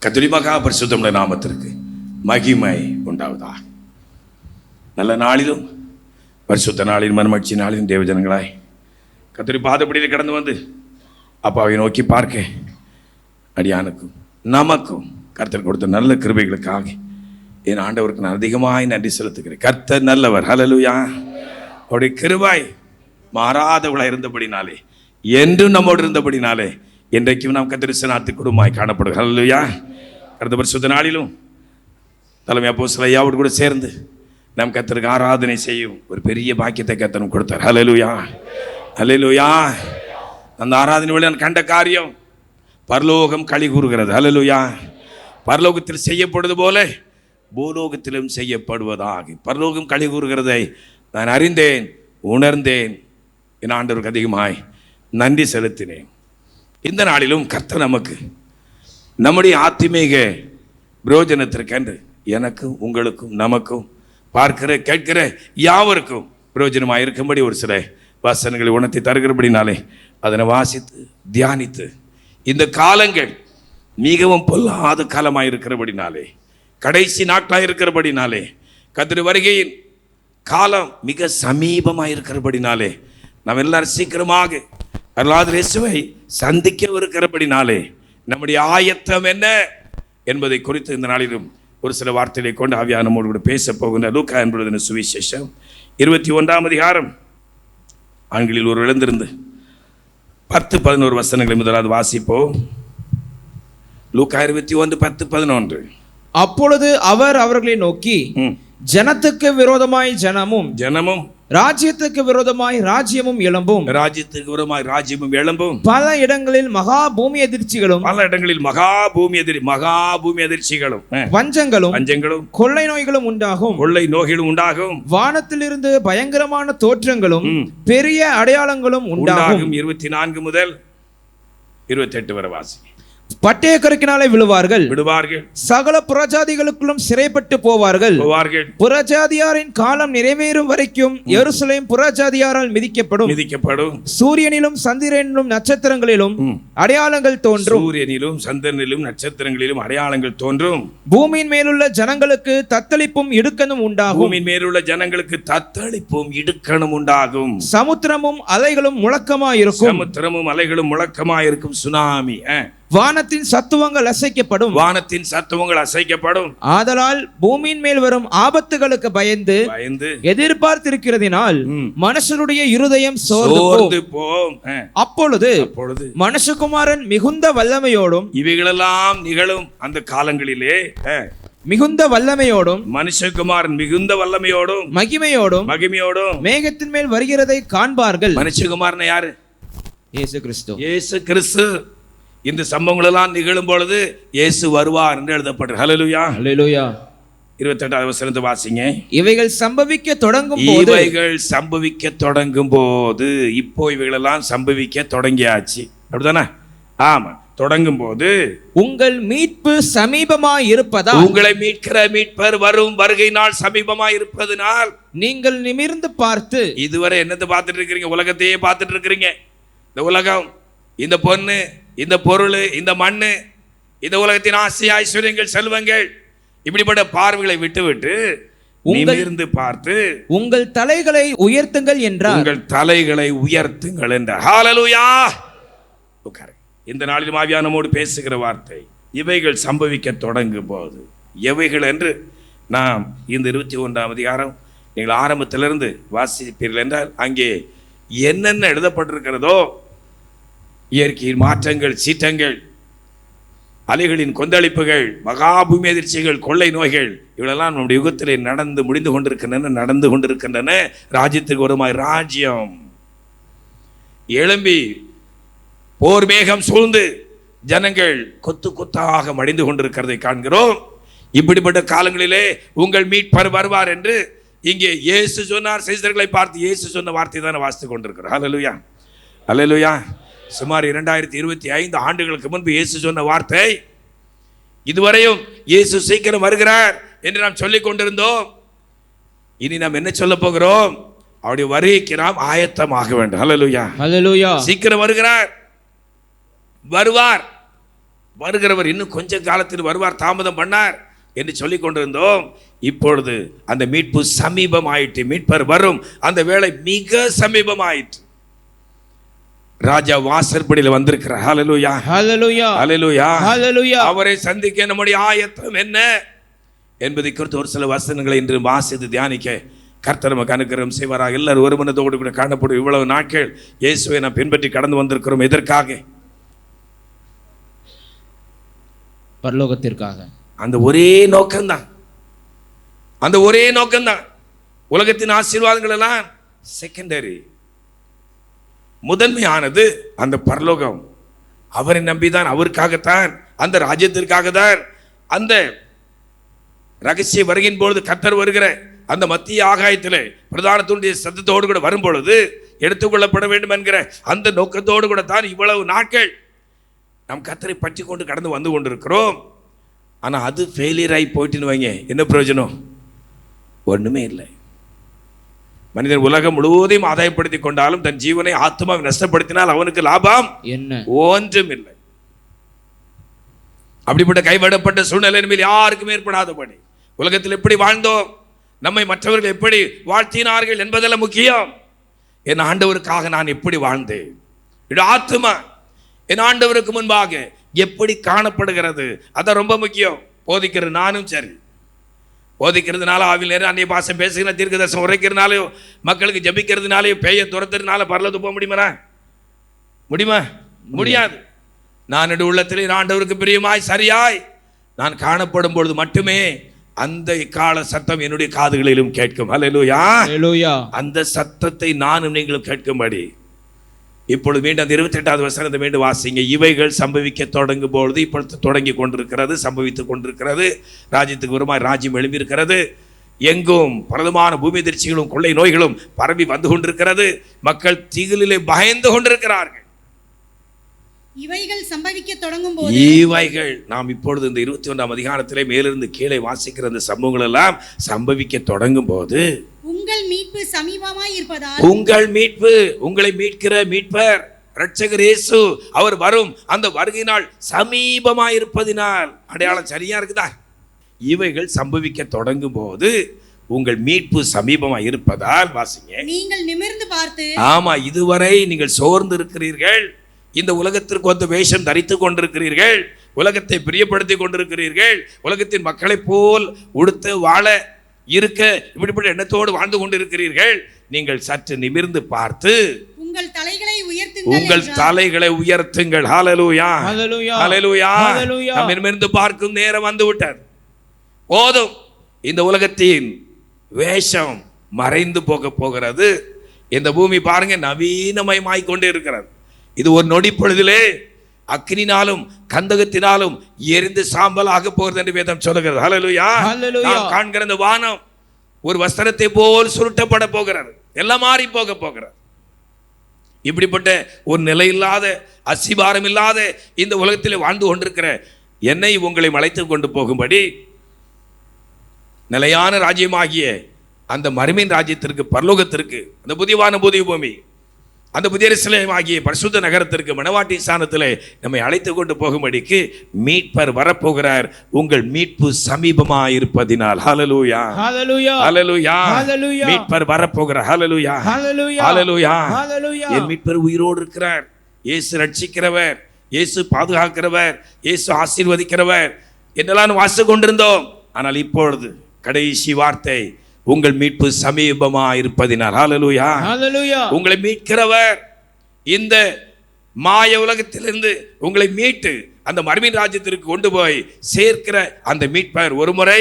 கர்த்தருடைய மகா பரிசுத்தமுள்ள நாமத்திற்கு மகிமை உண்டாவதாக. நல்ல நாளிலும் பரிசுத்த நாளிலும் மனமகிழ்ச்சி நாளிலும் தேவஜனங்களாய் கர்த்தருடைய பாதப்படியில் கடந்து வந்து அப்பாவை நோக்கி பார்க்க அடியானுக்கும் நமக்கும் கர்த்தர் கொடுத்த நல்ல கிருபைகளுக்காக என் ஆண்டவருக்கு நான் அதிகமாய் நன்றி செலுத்துகிறேன். கர்த்தர் நல்லவர். ஹல்லேலூயா. அவருடைய கிருபை மாறாதவளாக இருந்தபடினாலே, என்றும் நம்மோடு இருந்தபடினாலே, என்றைக்கும் நாம் கர்த்தருடைய நாட்டு குடும்பமாய் காணப்படும். ஹல்லேலூயா. கடந்த பரிசுத்த நாளிலும் தலைமை அப்போஸ்தலர் ஐயாவோடு கூட சேர்ந்து நம் கர்த்தருக்கு ஆராதனை செய்யும் ஒரு பெரிய பாக்கியத்தை கர்த்தர் கொடுத்தார். ஹல்லேலூயா, ஹல்லேலூயா. அந்த ஆராதனை வழி நான் கண்ட காரியம் பரலோகம் களி கூறுகிறது. ஹல்லேலூயா. பரலோகத்தில் செய்யப்படுவது போல பூலோகத்திலும் செய்யப்படுவதாக பரலோகம் களி கூறுகிறதை நான் அறிந்தேன், உணர்ந்தேன். என் ஆண்டவருக்கு அதிகமாய் நன்றி செலுத்தினேன். இந்த நாளிலும் கர்த்தர் நமக்கு நம்முடைய ஆத்மீக பிரயோஜனத்திற்கென்று எனக்கும் உங்களுக்கும் நமக்கும் பார்க்கிற கேட்கிற யாவருக்கும் பிரயோஜனமாக இருக்கும்படி ஒரு சில வசனங்களை உணர்த்தி தருகிறபடினாலே அதனை வாசித்து தியானித்து, இந்த காலங்கள் மிகவும் பொல்லாத காலமாக இருக்கிறபடினாலே, கடைசி நாட்களாக இருக்கிறபடினாலே, கர்த்தருடைய வருகையின் காலம் மிக சமீபமாக இருக்கிறபடினாலே, நாம் எல்லாரும் சீக்கிரமாக அருளாத இயேசுவை சந்திக்க இருக்கிறபடினாலே நம்முடைய ஆயத்தம் என்ன என்பதை குறித்து இந்த நாளிலும் ஒரு சில வார்த்தைகளை கொண்டு ஆவியானவர் நம்மோடு கூட பேச போகின்ற லூக்கா என்பது சுவிசேஷம் 21ஆம் அதிகாரம் ஆண்களில் ஒரு எழுந்திருந்து 10-11 வசனங்களை முதலாவது வாசிப்போம். லூக்கா 21:10-11. அப்பொழுது அவர் அவர்களை நோக்கி, ஜனத்துக்கு விரோதமாய் ஜனமும் ராஜ்யத்துக்கு விரோதமாய் ராஜ்யமும் எழும்பும். ராஜ்யத்துக்கு விரோதமாய் ராஜ்யமும் எழும்பும். பல இடங்களில் மகா பூமி அதிர்ச்சிகளும் பஞ்சங்களும் கொள்ளை நோய்களும் உண்டாகும். வானத்திலிருந்து பயங்கரமான தோற்றங்களும் பெரிய அடையாளங்களும் உண்டாகும். 24 முதல் 28 வரை வாசி. பட்டய கருக்கினாலே விழுவார்கள். சகல புறஜாதிகளுக்குள்ளும் சிறைப்பட்டு போவார்கள். புறஜாதியாரின் காலம் நிறைவேறும் வரைக்கும் எருசலேம் புறஜாதியாரால் மிதிக்கப்படும். சூரியனிலும் சந்திரனிலும் நட்சத்திரங்களிலும் அடையாளங்கள் தோன்றும். பூமியின் மேலுள்ள ஜனங்களுக்கு தத்தளிப்பும் இடுக்கணும் உண்டாகும். சமுத்திரமும் அலைகளும் முழக்கமாயிருக்கும். சுனாமி. வானத்தின் சத்துவங்கள் அசைக்கப்படும். ஆதலால் பூமியின் மேல் வரும் ஆபத்துகளுக்கு பயந்து எதிர்பார்த்திருக்கிறதினால் மனுஷருடைய இருதயம் சோர்ந்து போம். அப்பொழுது மனுஷகுமாரன் மிகுந்த வல்லமையோடும், இவைகளெல்லாம் நிகழும் அந்த காலங்களிலே மிகுந்த வல்லமையோடும், மனுஷகுமாரன் மிகுந்த வல்லமையோடும் மகிமையோடும் மேகத்தின் மேல் வருகிறதை காண்பார்கள். மனுஷகுமாரன் யாரு? இயேசு கிறிஸ்து. இந்த சம்பவங்கள் எல்லாம் நிகழும் பொழுது இயேசு வருவார் என்று எழுதப்பட்டது. ஹல்லேலூயா, ஹல்லேலூயா. 28வது வசனத்தை வாசிங்க. இவைகள் சம்பவிக்க தொடங்கும் போது இப்போ இவைகளெல்லாம் சம்பவிக்க தொடங்கியாச்சு, அப்படிதானே? ஆமா, தொடங்கும் போது உங்கள் மீட்பு சமீபமாய் இருப்பதால், உங்களை மீட்கிற மீட்பர் வரும் வருகை நாள் சமீபமாய் இருப்பதனால் நீங்கள் நிமிர்ந்து பார்த்து, இதுவரை என்னத்தை பார்த்துட்டு இருக்கிறீங்க? உலகத்தையே பார்த்துட்டு இருக்கிறீங்க. இந்த உலகம், இந்த பொண்ணு, இந்த பொருள், இந்த மண்ணு, இந்த உலகத்தின் ஆசை, ஐஸ்வர்யங்கள், செல்வங்கள், இப்படிப்பட்ட பார்வைகளை விட்டு நிமிர்ந்து பார்த்து உங்கள் தலைகளை உயர்த்துங்கள் என்றார். ஹல்லேலூயா. இந்த நாளில் ஆவியானவர் நம்மோடு பேசுகிற வார்த்தை, இவைகள் சம்பவிக்க தொடங்கும் போது. எவைகள் என்று நாம் இந்த 21ஆம் அதிகாரம் நீங்கள் ஆரம்பத்திலிருந்து வாசிப்பீர்கள் என்றால் அங்கே என்னென்ன எழுதப்பட்டிருக்கிறதோ, இயற்கையின் மாற்றங்கள், சீற்றங்கள், அலைகளின் கொந்தளிப்புகள், மகாபூமி அதிர்ச்சிகள், கொள்ளை நோய்கள், இவளெல்லாம் நம்முடைய யுகத்திலே முடிந்து கொண்டிருக்கின்றன. ராஜ்யத்துக்கு வருமாய் ராஜ்யம் எழும்பி போர் மேகம் சூழ்ந்து ஜனங்கள் கொத்தாக மடிந்து கொண்டிருக்கிறதை காண்கிறோம். இப்படிப்பட்ட காலங்களிலே உங்கள் மீட்பர் வருவார் என்று இங்கே இயேசு சொன்னார். சீசர்களை பார்த்து இயேசு சொன்ன வார்த்தை தானே வாசித்துக் கொண்டிருக்கிறோம். ஹல்லேலூயா, ஹல்லேலூயா. சுமார் 2025 ஆண்டுகளுக்கு முன்பு இயேசு சொன்ன வார்த்தை. இதுவரையும் இயேசு சீக்கிரம் வருகிறார் என்று நாம் சொல்லிக் கொண்டிருந்தோம். இனி நாம் என்ன சொல்ல போகிறோம்? அவருடைய வருகைக்கு நாம் ஆயத்தமாக வேண்டும். ஹல்லேலூயா, ஹல்லேலூயா. சீக்கிரம் வருகிறார், வருவார். வருகிறவர் இன்னும் கொஞ்ச காலத்தில் வருவார், தாமதம் பண்ணார் என்று சொல்லிக் கொண்டிருந்தோம். இப்பொழுது அந்த மீட்பு சமீபமாயிற்று. மீட்பர் வரும் அந்த வேளை மிக சமீபமாயிற்று. ராஜா வாசற்படியில் வந்திருக்கிறார். ஹல்லேலூயா, ஹல்லேலூயா, ஹல்லேலூயா, ஹல்லேலூயா. அவரை சந்திக்க நம்முடைய ஆயத்தம் என்ன என்பதை குறித்து ஒரு சில வசனங்களை இன்று வாசித்து தியானிக்க கர்த்தர் நமக்கு அனுக்கிரகம் செய்வாராக. எல்லாரும் ஒரு மனதோடு கூட காணப்படும். இவ்வளவு நாட்கள் இயேசுவை நாம் பின்பற்றி கடந்து வந்திருக்கிறோம். எதற்காக? பரலோகத்திற்காக. அந்த ஒரே நோக்கம்தான், அந்த ஒரே நோக்கம்தான். உலகத்தின் ஆசீர்வாதங்கள் எல்லாம் செகண்டரி. முதன்மையானது அந்த பரலோகம். அவரை நம்பிதான், அவருக்காகத்தான், அந்த ராஜ்யத்திற்காக தான். அந்த ரகசிய வருகின் பொழுது கர்த்தர் வருகிற அந்த மத்திய ஆகாயத்திலே பிரதான தூண்டிய சத்தத்தோடு கூட வரும்பொழுது எடுத்துக்கொள்ளப்பட வேண்டும் என்கிற அந்த நோக்கத்தோடு கூட தான் இவ்வளவு நாட்கள் நாம் கர்த்தரை பற்றி கொண்டு கடந்து வந்து கொண்டிருக்கிறோம். ஆனால் அது ஃபெயிலியர் ஆகி போயிட்டுன்னு வைங்க, என்ன பிரயோஜனம்? ஒன்றுமே இல்லை. மனிதன் உலகம் முழுவதையும் ஆதாயப்படுத்தி கொண்டாலும் தன் ஜீவனை ஆத்மாவை நஷ்டப்படுத்தினால் அவனுக்கு லாபம் என்ன? ஒன்றும் இல்லை. அப்படிப்பட்ட கைவிடப்பட்ட சூழ்நிலை மேல் யாருக்கும் ஏற்படாதபடி உலகத்தில் எப்படி வாழ்ந்தோம், நம்மை மற்றவர்கள் எப்படி வாழ்த்தினார்கள் என்பதெல்லாம் முக்கியம். என் ஆண்டவருக்காக நான் எப்படி வாழ்ந்தேன், ஆத்மா என் ஆண்டவருக்கு முன்பாக எப்படி காணப்படுகிறது, அதான் ரொம்ப முக்கியம். போதிக்கிறது நானும் சரி, போதிக்கிறதுனால ஆவில் நேரம் அந்நிய பாஷை பேசுகிற தீர்க்கதரிசனம் உரைக்கிறதுனாலையோ மக்களுக்கு ஜபிக்கிறதுனாலையோ பேய துரத்துறதுனால பரலோகத்துக்கு போக முடியுமா? முடியாது. நான் உள்ளத்திலே ஆண்டவருக்கு பிரியமாய் சரியாய் நான் காணப்படும் பொழுது மட்டுமே அந்த கால சத்தம் என்னுடைய காதுகளிலும் கேட்கும். ஹல்லேலூயா, ஹல்லேலூயா. அந்த சத்தத்தை நானும் நீங்களும் கேட்கும்படி இப்பொழுது மீண்டும் அந்த 28வது வசனத்தை மீண்டும் வாசிங்க. இவைகள் சம்பவிக்க தொடங்கும் பொழுது, இப்பொழுது தொடங்கி கொண்டிருக்கிறது, சம்பவித்துக் கொண்டிருக்கிறது. ராஜ்யத்துக்கு வருமாய் ராஜ்யம் எழும்பியிருக்கிறது. எங்கும் பிரதமான பூமி அதிர்ச்சிகளும் கொள்ளை நோய்களும் பரவி வந்து கொண்டிருக்கிறது. மக்கள் திகிலிலே பயந்து கொண்டிருக்கிறார்கள். இவைகள் சம்பவிக்க தொடங்கும் போது, இவைகள் நாம் இப்பொழுது இந்த 21ஆம் அதிகாரத்திலே மேலிருந்து கீழே வாசிக்கிற அந்த சம்பவங்கள் எல்லாம் சம்பவிக்க தொடங்கும் போது, உங்கள் மீட்பு சமீபமாய் இருப்பதால், உங்கள் மீட்பு, உங்களை மீட்கிற மீட்பர் இரட்சகர் இயேசு அவர் வரும் அந்த வருகை நாள் சமீபமாய் இருப்பதினால். அடையாளம் சரியா இருக்குதா? இவைகள் சம்பவிக்க தொடங்கும் போது உங்கள் மீட்பு சமீபமாய் இருப்பதால் வாசிங்க. நீங்கள் நிமிர்ந்து பார்த்து, ஆமா, இதுவரை நீங்கள் சோர்ந்து இருக்கிறீர்கள், இந்த உலகத்திற்கு வந்து வேஷம் தரித்து கொண்டிருக்கிறீர்கள், உலகத்தை பிரியப்படுத்தி கொண்டிருக்கிறீர்கள், உலகத்தின் மக்களை போல் உடுத்து வாழ இருக்க இப்படிப்பட்ட எண்ணத்தோடு வாழ்ந்து கொண்டிருக்கிறீர்கள். நீங்கள் சற்று நிமிர்ந்து பார்த்து உங்கள் தலைகளை உயர்த்துங்கள், உங்கள் தலைகளை உயர்த்துங்கள். ஹல்லேலூயா, ஹல்லேலூயா, ஹல்லேலூயா. ஹல்லேலூயா. நாம் நிமிர்ந்து பார்க்கும் நேரம் வந்து விட்டது. போதும், இந்த உலகத்தின் வேஷம் மறைந்து போகிறது. இந்த பூமி பாருங்க நவீனமயமாய் கொண்டே இருக்கிறது. இது ஒரு நொடி பொழுதிலே அக்னினாலும் கந்தகத்தினாலும் எரிந்து சாம்பலாக போகிறது என்று வேதம் சொல்லுகிறது. ஹல்லேலூயா, ஹல்லேலூயா. நாம் காண்கிற இந்த வானம் ஒரு வஸ்திரத்தை போல் சுருட்டப்பட போகிறது, எல்லாம் மாறி போகிறது. இப்படிப்பட்ட ஒரு நிலையில்லாத அசிபாரம் இல்லாத இந்த உலகத்தில் வாழ்ந்து கொண்டிருக்கிற என்னை உங்களை அழைத்து கொண்டு போகும்படி நிலையான ராஜ்யமாகிய அந்த மறுமையின் ராஜ்யத்திற்கு, பரலோகத்திற்கு, அந்த புதியவான புதிய பூமி, அந்த புதிய எருசலேம் ஆகிய பரிசுத்த நகரத்திற்கு மணவாட்டி ஸ்தானத்திலே நம்மை அழைத்து கொண்டு போகும்படிக்கு மீட்பர் வரப்போகிறார். உங்கள் மீட்பு சமீபமாய் இருப்பதினால். ஹல்லேலூயா, ஹல்லேலூயா, ஹல்லேலூயா, ஹல்லேலூயா. மீட்பர் வரப்போகிறார். ஹல்லேலூயா, ஹல்லேலூயா, ஹல்லேலூயா, ஹல்லேலூயா. என் மீட்பர் உயிரோடு இருக்கிறார். இயேசு ரட்சிக்கிறவர், இயேசு பாதுகாக்கிறவர், இயேசு ஆசீர்வதிக்கிறவர் என்றெல்லாம் வாசித்து கொண்டிருந்தோம். ஆனால் இப்பொழுது கடைசி வார்த்தை, உங்கள் மீட்பு சமீபமாய் இருப்பதினால். ஹல்லேலூயா, ஹல்லேலூயா. உங்களை மீட்கிறவர், இந்த மாய உலகத்திலிருந்து உங்களை மீட்டு அந்த மறுமையின் ராஜ்யத்திற்கு கொண்டு போய் சேர்க்கிற அந்த மீட்பர் ஒரு முறை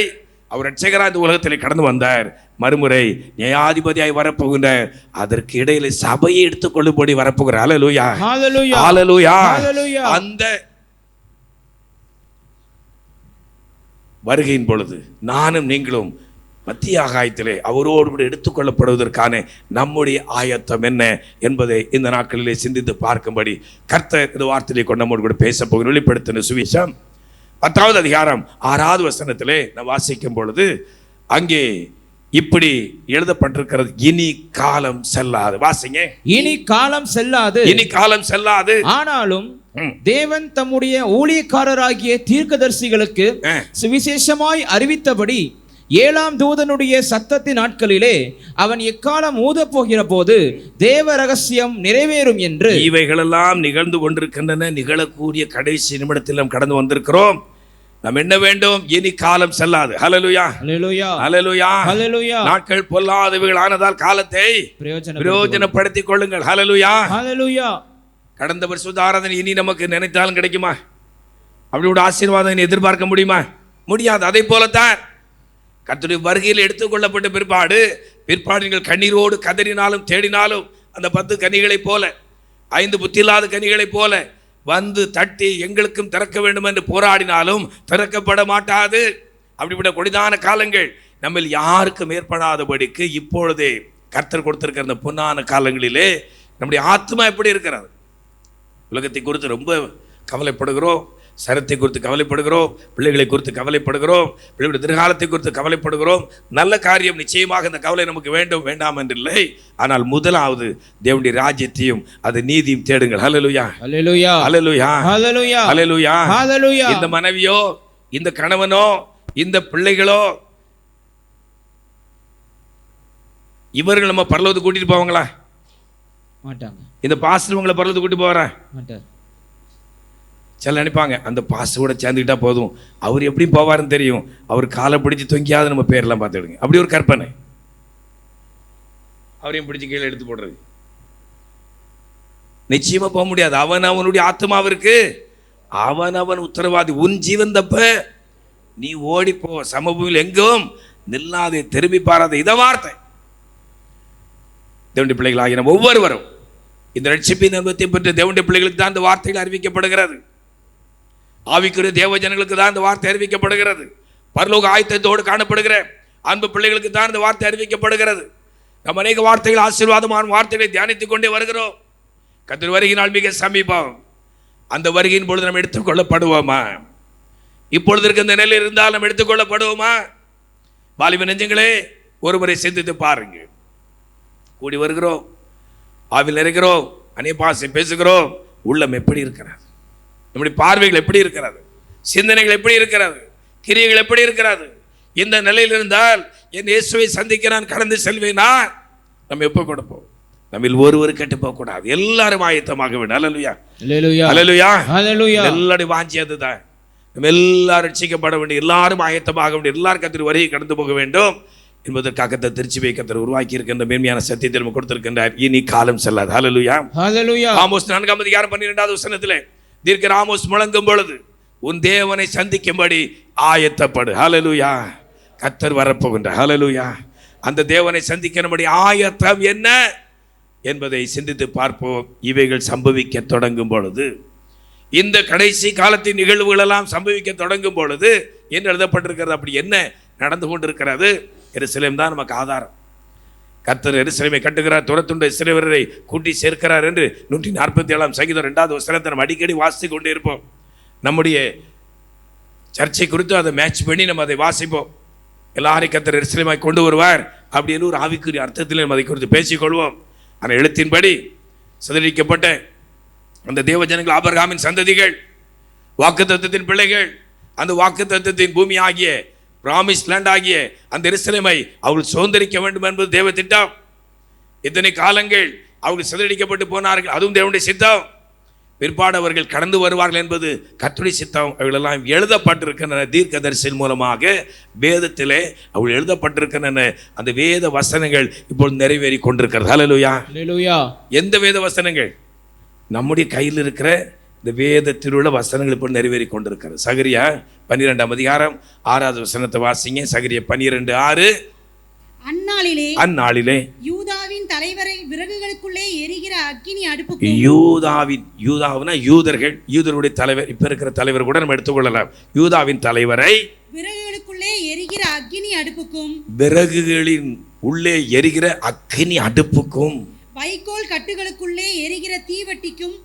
அவர் இரட்சகராக இந்த உலகத்தில் கடந்து வந்தார், மறுமுறை நியாயாதிபதியாய் வரப்போகின்றார். அதற்கு இடையில சபையை எடுத்துக்கொள்ளும்படி வரப்போகிறார். ஹல்லேலூயா, ஹல்லேலூயா, ஹல்லேலூயா. ஹல்லேலூயா. அந்த வருகையின் பொழுது நானும் நீங்களும் மத்திய ஆகாயத்திலே அவரோடு கூட எடுத்துக்கொள்ளப்படுவதற்கான நம்முடைய ஆயத்தம் என்ன என்பதை இந்த நாட்களிலே சிந்தித்து பார்க்கும்படி கர்த்தர் இந்த வார்த்தையை கொண்டு நம்மோடு கூட பேச போகிற வெளிப்படுத்தின சுவிசேஷம் 10வது அதிகாரம் 6வது வசனத்திலே நான் வாசிக்கும் பொழுது அங்கே இப்படி எழுதப்பட்டிருக்கிறது, இனி காலம் செல்லாது. வாசிங்க. இனி காலம் செல்லாது, இனி காலம் செல்லாது, தேவன் தம்முடைய ஊழியக்காரராகிய தீர்க்கதரிசிகளுக்கு சுவிசேஷமாய் அறிவித்தபடி 7ஆம் தூதனுடைய சத்தத்தின் நாட்களிலே அவன் எக்காலம் ஊதப் போகிற போது தேவ ரகசியம் நிறைவேறும் என்று. இவைகளெல்லாம் நிகழ்ந்து கொண்டிருக்கின்றன. நிகழக்கூடிய கடைசி நிமிடத்தில் நாம் கடந்து வந்திருக்கிறோம். நாம் என்ன வேண்டும்? இனி காலம் செல்லாது. ஹல்லேலூயா, ஹல்லேலூயா, ஹல்லேலூயா, ஹல்லேலூயா. நாட்கள் பொல்லாதவைகள் ஆனதால் காலத்தை பிரயோஜனப்படுத்திக் கொள்ளுங்கள். ஹல்லேலூயா, ஹல்லேலூயா. கடந்த பரிசுத்த ஆராதனை இனி நமக்கு நினைத்தாலும் கிடைக்குமா? அப்படி ஒரு ஆசீர்வாதம் எதிர்பார்க்க முடியுமா? முடியாது. அதை போலத்தான் கர்த்தருடைய வருகையில் எடுத்துக்கொள்ளப்பட்ட பிற்பாடு நீங்கள் கண்ணீரோடு கதறினாலும் தேடினாலும் அந்த 10 கனிகளைப் போல 5 புத்தியில்லாத கனிகளைப் போல வந்து தட்டி எங்களுக்கும் திறக்க வேண்டும் என்று போராடினாலும் திறக்கப்பட மாட்டாது. அப்படிப்பட்ட கொடிதான காலங்கள் நம்ம யாருக்கும் ஏற்படாதபடிக்கு இப்பொழுதே கர்த்தர் கொடுத்திருக்கிற அந்த பொன்னான காலங்களிலே நம்முடைய ஆத்மா எப்படி இருக்கிறது? உலகத்தை குறித்து ரொம்ப கவலைப்படுகிறோம், சரத்தை குறித்து கவலைப்படுகிறோம், பிள்ளைகளை குறித்து கவலைப்படுகிறோம், பிள்ளைகளுடைய எதிர்காலத்தை குறித்து கவலைப்படுகிறோம். நல்ல காரியம், நிச்சயமாக இந்த கவலை நமக்கு வேண்டும், வேண்டாம் என்றில்லை. ஆனால் முதலாவது தேவனுடைய ராஜ்யத்தையும் அது நீதியும் தேடுங்கள். ஹல்லேலூயா, ஹல்லேலூயா, ஹல்லேலூயா, ஹல்லேலூயா, ஹல்லேலூயா, ஹல்லேலூயா. இந்த மனைவியோ, இந்த கணவனோ, இந்த பிள்ளைகளோ, இவர்கள் நம்ம பரலோகத்துக்கு கூட்டிட்டு போவாங்களா? மாட்டாங்க. இந்த பாஸ்டர் உங்களை பரலோகத்துக்கு கூட்டி போறா? மாட்டார். சில நினைப்பாங்க அந்த பாஸ்டரோட சேர்ந்துக்கிட்டா போதும், அவர் எப்படி போவாருன்னு தெரியும், அவர் காலை பிடிச்சி தொங்கியாவது நம்ம பேரெல்லாம் பார்த்துடுங்க. அப்படி ஒரு கற்பனை. அவரையும் பிடிச்சி கீழே எடுத்து போடுறது நிச்சயமா போக முடியாது. அவனுடைய ஆத்மாவிற்கு அவன் உத்தரவாதி. உன் ஜீவன் தப்ப நீ ஓடிப்போ, சமபூமியில் எங்கும் நில்லாதே, திரும்பி பாராத. இத வார்த்தை தேவனுடைய பிள்ளைகள் ஆகிய ஒவ்வொருவரும் இந்த ரட்சிப்பின் அனுபவத்தை பெற்ற தேவனுடைய பிள்ளைகளுக்கு தான் இந்த வார்த்தைகள் அறிவிக்கப்படுகிறது. ஆவிக்குரிய தேவ ஜனங்களுக்கு தான் இந்த வார்த்தை அறிவிக்கப்படுகிறது. பரலோக ஆயத்தத்தோடு காணப்படுகிற அன்பு பிள்ளைகளுக்கு தான் இந்த வார்த்தை அறிவிக்கப்படுகிறது. நம்ம அநேக வார்த்தைகள், ஆசீர்வாதமான வார்த்தைகளை தியானித்துக் கொண்டே வருகிறோம். கர்த்தர் வருகையினால் மிக சமீபம். அந்த வருகையின் பொழுது நம்ம எடுத்துக்கொள்ளப்படுவோமா? இப்பொழுது இருக்க இந்த நிலையில் இருந்தால் நம்ம எடுத்துக்கொள்ளப்படுவோமா? வாலிப நெஞ்சங்களே, ஒருமுறை சிந்தித்து பாருங்க. கூடி வருகிறோம், ஆவில் இருக்கிறோம், அநேக பாசை பேசுகிறோம். உள்ளம் எப்படி இருக்கிறது? நம்முடைய பார்வைகள் எப்படி இருக்கிறது? சிந்தனைகள் எப்படி இருக்கிறது? கிரியைகள் எப்படி இருக்கிறது? இந்த நிலையில் இருந்தால் என் இயேசுவை சந்திக்க நான் கடந்து செல்வேனா? நம்ம எப்போ கொடுப்போம்? நம்ம ஒருவர் கெட்டு போக கூடாது. எல்லாரும் ஆயத்தமாக வேண்டும். அல்லேலூயா, அல்லேலூயா, அல்லேலூயா, அல்லேலூயா. எல்லாரும் வாஞ்சி அதுதான். நம்ம எல்லாரும் ரட்சிக்கப்பட வேண்டும், எல்லாரும் ஆயத்தமாக வேண்டும், எல்லாரும் கர்த்தர் வருகை கடந்து போக வேண்டும் என்பதற்காக திருச்சிவை கர்த்தர் உருவாக்கி இருக்கின்ற மேன்மையான சத்தியத்தை நம்ம கொடுத்திருக்கின்றார். இனி காலம் செல்லாது. ஹல்லேலூயா, ஹல்லேலூயா. ஆமோஸ் 4ஆம் அதிகாரம் 12வது வசனத்திலே தீர்க்கதரிசி ஆமோஸ் முழங்கும் பொழுது உன் தேவனை சந்திக்கும்படி ஆயத்தப்படு. ஹல்லேலூயா. கர்த்தர் வரப்போகின்றார். ஹல்லேலூயா. அந்த தேவனை சந்திக்கும்படி ஆயத்தம் என்ன என்பதை சிந்தித்து பார்ப்போம். இவைகள் சம்பவிக்க தொடங்கும் பொழுது, இந்த கடைசி காலத்தின் நிகழ்வுகள் எல்லாம் சம்பவிக்க தொடங்கும் பொழுது என்ன எழுதப்பட்டிருக்கிறது? அப்படி என்ன நடந்து கொண்டிருக்கிறது? எருசலேம் தான் நமக்கு ஆதாரம். கர்த்தர் எருசலேமை கட்டுகிறார், துரத்துண்ட இஸ்ரவேலரை கூட்டி சேர்க்கிறார் என்று 147ஆம் சங்கீதம் 2வது வசனத்தை நம்ம அடிக்கடி வாசித்து கொண்டே இருப்போம். நம்முடைய சர்ச்சை குறித்து அதை மேட்ச் பண்ணி நம்ம அதை வாசிப்போம். எல்லாரையும் கர்த்தர் எருசலேமாய் கொண்டு வருவார் அப்படின்னு ஒரு ஆவிக்குரிய அர்த்தத்தில் நம்ம அதை குறித்து பேசிக்கொள்வோம். ஆனால் எழுத்தின்படி சிதறடிக்கப்பட்ட அந்த தேவ ஜனங்கள், ஆபிரகாமின் சந்ததிகள், வாக்குத்தத்தத்தின் பிள்ளைகள், அந்த வாக்குத்தத்தத்தின் பூமி ஆகிய பிராமிஸ் லேண்ட் ஆகிய அந்த எருசலேமை அவர்கள் சுதந்திரிக்க வேண்டும் என்பது தேவ திட்டம். இத்தனை காலங்கள் அவர்கள் சிதறடிக்கப்பட்டு போனார்கள், அதுவும் தேவனுடைய சித்தம். பிற்பாடு அவர்கள் கடந்து வருவார்கள் என்பது கர்த்தருடைய சித்தம். அவர்களெல்லாம் எழுதப்பட்டிருக்கின்றன தீர்க்கதரிசியின் மூலமாக. வேதத்திலே அவர்கள் எழுதப்பட்டிருக்கின்றன. அந்த வேத வசனங்கள் இப்பொழுது நிறைவேறி கொண்டிருக்கிறது. ஹல்லேலூயா, ஹல்லேலூயா. எந்த வேத வசனங்கள்? நம்முடைய கையில் இருக்கிற இந்த வேதத்தில் உள்ள வசனங்கள் இப்போ நிறைவேறி கொண்டிருக்கிறது. சகரியா 12ஆம் அதிகாரம் 6வது வசனத்தை வாசிங்க. சகரியா 12:6. அந்நாளிலே யூதாவின் தலைவரை விறகுகளுக்குள்ளே எரிகிற அக்கினி அடுப்புக்கும். யூதாவுனா யூதர்கள், யூதருடைய தலைவர். இப்ப இருக்கிற தலைவர் கூட நம்ம எடுத்துக்கொள்ளலாம். யூதாவின் தலைவரை விறகுகளுக்குள்ளே எரிகிற அக்கினி அடுப்புக்கும், விறகுகளின் உள்ளே எரிகிற அக்கினி அடுப்புக்கும், வைக்கோல் கட்டுகளுக்குள்ளே எரிகிற தீவட்டிக்கும்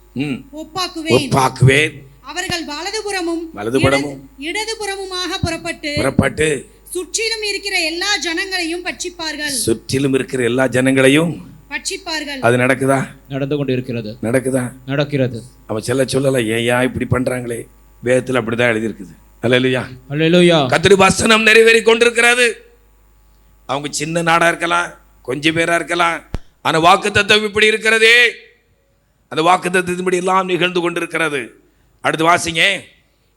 ஒப்பாக்குவேன். அவர்கள் வலதுபுறமும் இடதுபுறமுமாக புறப்பட்டு சுற்றிலும் இருக்கிற எல்லா ஜனங்களையும் பட்சிப்பார்கள். சுற்றிலும் இருக்கிற எல்லா ஜனங்களையும் பட்சிப்பார்கள். அது நடக்குதா? நடந்து கொண்டிருக்கிறது. நடக்குதா? நடக்கிறது. அவன் சொல்லல ஏயா இப்படி பண்றாங்களே, வேதத்தில் அப்படிதான் எழுதியிருக்குது. அல்லேலூயா. அல்லேலூயா. கர்த்தருடைய வசனம் நிறைவேறி கொண்டிருக்கிறது. அவங்க சின்ன நாடா இருக்கலாம், கொஞ்சம் பேரா இருக்கலாம், ஆனா வாக்குத்தத்தம் இப்படி இருக்கிறதே, அந்த வாக்குத்தத்தத்தின்படி எல்லாம் நிகழ்ந்து கொண்டிருக்கிறது. அடுத்து வாசிங்க.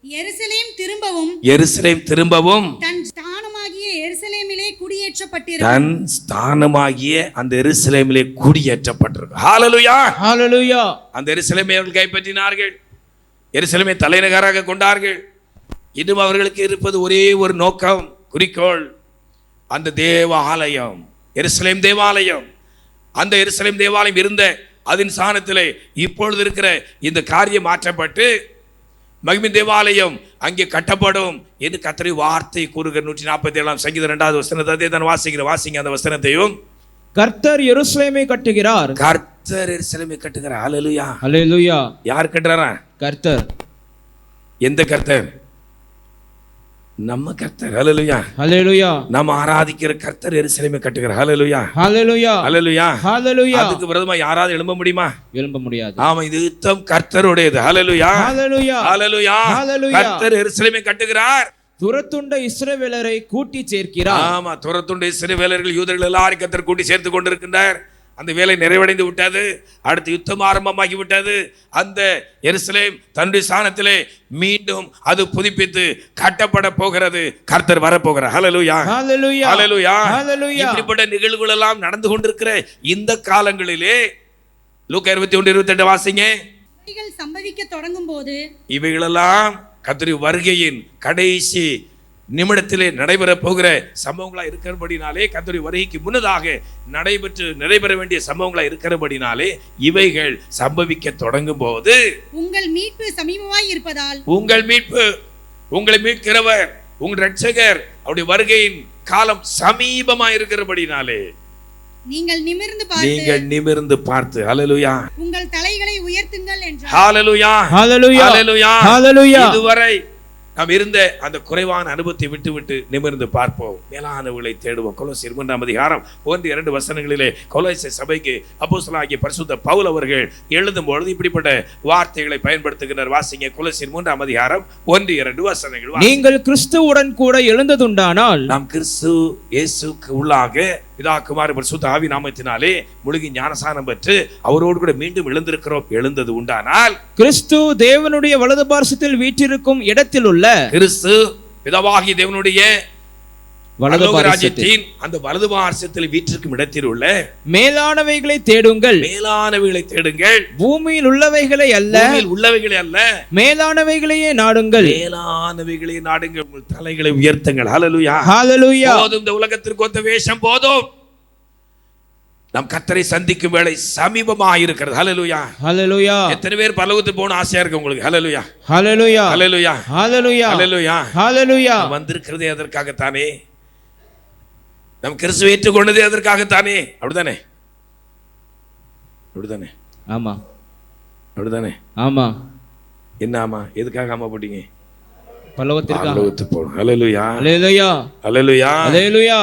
எருசலேம் திரும்பவும் எருசலேம் திரும்பவும் தன் ஸ்தானமாகிய எருசலேமிலே குடியேற்றப்பட்டிருக்கும். தன் ஸ்தானமாகிய அந்த எருசலேமிலே குடியேற்றப்பட்டிருக்கும். ஹalleluya. ஹalleluya. அந்த எருசலேமை அவர்கள் கைப்பற்றினார்கள், எருசலேமை தலைநகராக கொண்டார்கள். இன்னும் அவர்களுக்கு இருப்பது ஒரே ஒரு நோக்கம், குறிக்கோள், அந்த தேவ ஆலயம், எருசலேம் தேவாலயம். அந்த எருசலேம் தேவாலயம் இருந்த அதன் ஸ்தானத்திலே இப்பொழுது இருக்கிற இந்த காரியம் மாற்றப்பட்டு மகிமை தேவாலயம் அங்கே கட்டப்படும் என்று கர்த்தருடைய வார்த்தை கூறுகிற 147 சங்கீதம் 2வது வசனத்தை தான் வாசிங்க அந்த வசனத்தையும். கர்த்தர் எருசலேமை கட்டுகிறார். கர்த்தர் எருசலேமை கட்டுகிறார். ஹalleluya. ஹalleluya. யார் கட்டுறாரா? கர்த்தர். எந்த கர்த்தர்? நம்ம கர்த்தர். ஹalleluya. ஹalleluya. நாம் ஆராதிக்கிற கர்த்தர் எருசலேமை கட்டுகிறார். ஹalleluya. ஹalleluya. ஹalleluya. ஹalleluya. அதுக்கு விரோதமா யாராவது எழும்ப முடியுமா? எழும்ப முடியாது. ஆமா, இது யுத்தம் கர்த்தருடையது. ஹalleluya. ஹalleluya. ஹalleluya. ஹalleluya. கர்த்தர் எருசலேமை கட்டுகிறார். துரத்துண்ட இஸ்ரவேலரை கூட்டி சேர்க்கிறார். ஆமா, துரத்துண்ட இஸ்ரவேலர்கள் யூதர்கள் எல்லாரும் கர்த்தர் கூட்டி சேர்த்து கொண்டிருக்கின்றார். அந்த வேலை நிறைவடைந்து விட்டது. அடுத்து யுத்தம் ஆரம்பமாகி விட்டது. அந்த எருசலேம் தன்னுடைய ஸ்தானத்திலே மீண்டும் அது புதுப்பித்து கட்டப்பட போகிறது. கர்த்தர் வரப்போகிறார். ஹalleluya. ஹalleluya. ஹalleluya. ஹalleluya. இப்படிப்பட்ட நிகழ்வுகள் எல்லாம் நடந்து கொண்டிருக்கிற இந்த காலங்களிலே லூக்கா 21:28 வாசிங்க. இவைகள் சம்பவிக்க தொடங்கும் போது இவைகளெல்லாம் கர்த்தருடைய வருகையின் கடைசி நிமிடத்திலே நடைபெற போகிற சம்பவங்களா இருக்கிறபடினாலே, கர்த்தருடைய வருகைக்கு முன்னதாக நடைபெற வேண்டிய சம்பவங்களா இருக்கிறபடினாலே இவைகள் சம்பவிக்க தொடங்கும் போது உங்கள் மீட்பு சமீபமாய் இருப்பதால், உங்கள் மீட்பு, உங்களை மீட்கிறவர், உங்கள் இரட்சகர் அவருடைய வருகையின் காலம் சமீபமா இருக்கிறபடினாலே நீங்கள் நிமிர்ந்து பார்த்து ஹalleluya உங்கள் தலைகளை உயர்த்துங்கள் என்றார். ஹalleluya. ஹalleluya. ஹalleluya. ஹalleluya. இதுவரை நாம் இருந்த அந்த குறைவான அனுபவத்தை விட்டு நிமிர்ந்து பார்ப்போம், மேலானவர்களை தேடுவோம். கொலோசியர் 3:1-2 வசனங்களிலே கொலோசிய சபைக்கு அப்போஸ்தலனாகிய பரிசுத்த பவுல் அவர்கள் எழுதும் பொழுது இப்படிப்பட்ட வார்த்தைகளை பயன்படுத்துகிறார். வாசிங்க. கொலோசியர் 3:1-2 வசனங்கள். நீங்கள் கிறிஸ்துவுடன் கூட எழுந்ததுண்டானால், நாம் கிறிஸ்து இயேசுக்கு உள்ளாக பிதா குமார பரிசுத்த ஆவி நாமத்தினாலே முழுகி ஞானசானம் பெற்று அவரோடு கூட மீண்டும் எழுந்தது உண்டானால், கிறிஸ்து தேவனுடைய வலது பார்சத்தில் வீற்றிருக்கும் இடத்தில் உள்ள, கிறிஸ்து பிதாவாகிய தேவனுடைய வலது ராஜ்யத்தின் அந்த வலது பார்சத்தில் வீற்றிருக்கும் இடத்தில் உள்ள மேலானவைகளை தேடுங்கள். மேலானவைகளை தேடுங்கள். பூமியில் உள்ளவைகளை அல்ல, உள்ளவைகளை அல்ல, மேலானவைகளையே நாடுங்கள். மேலானவைகளை நாடுங்கள். உங்கள் தலைகளை உயர்த்துங்கள். ஹalleluya. ஹalleluya. போதும், இந்த உலகத்திற்கு ஒத்த வேஷம் போதும். நம் கர்த்தரை சந்திக்கும் வேளை சமீபமாக இருக்கிறது. ஹalleluya. ஹalleluya. எத்தனை பேர் பரலோகத்துக்கு போகணும் ஆசையா இருக்கு உங்களுக்கு? ஹalleluya. ஹalleluya. ஹalleluya. ஹalleluya. ஹalleluya. ஹalleluya. வந்திருக்கிறதே அதற்காகத்தானே. நம் கிறிஸ்துவை ஏற்றுக்கொண்டதே அதற்காகத்தானே. அப்படிதானே? அப்படிதானே? ஆமா. அப்படிதானே? ஆமா. என்ன ஆமா? எதுக்காக ஆமா போட்டீங்க? பரலோகத்துக்கு போகணும். ஹalleluya. ஹalleluya. ஹalleluya. ஹalleluya.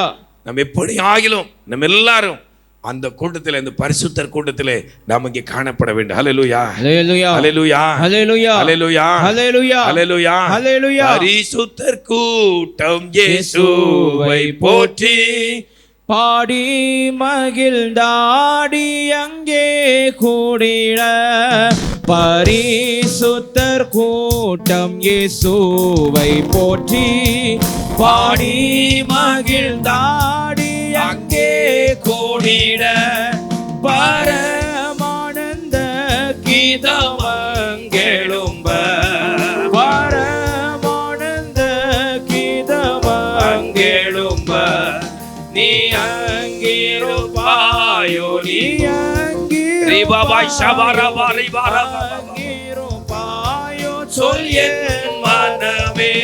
நம்ம எப்படி ஆகிலும் நம்ம எல்லாரும் அந்த கூட்டத்திலே, அந்த பரிசுத்தர் கூட்டத்திலே நாம் இங்கே காணப்பட வேண்டும். ஹalleluya. ஹalleluya. ஹalleluya. ஹalleluya. ஹalleluya. ஹalleluya. ஹalleluya. ஹalleluya. பரிசுத்தர் கூட்டம் இயேசுவை போற்றி பாடி மகிழ்ந்தாடி அங்கே கூடிட, பரிசுத்தர் கூட்டம் இயேசுவை போற்றி பாடி மகிழ்ந்தாடி அங்கே கூடிட, பரமானந்த கீதமங்கெழும்ப, பரமானந்த கீதமங்கெழும்ப, நீ அங்கிருப்பாயோ, நீ அங்கிருப்பாயோ சொல் என் மனமே,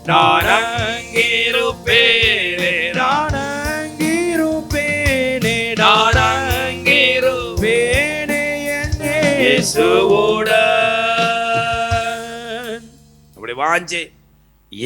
நான் அங்கிருப்பேனே, நான் அங்கிருப்பேனே, நான் அங்கிருப்பேனே என் இயேசுவுடன். அப்படி வாஞ்சை,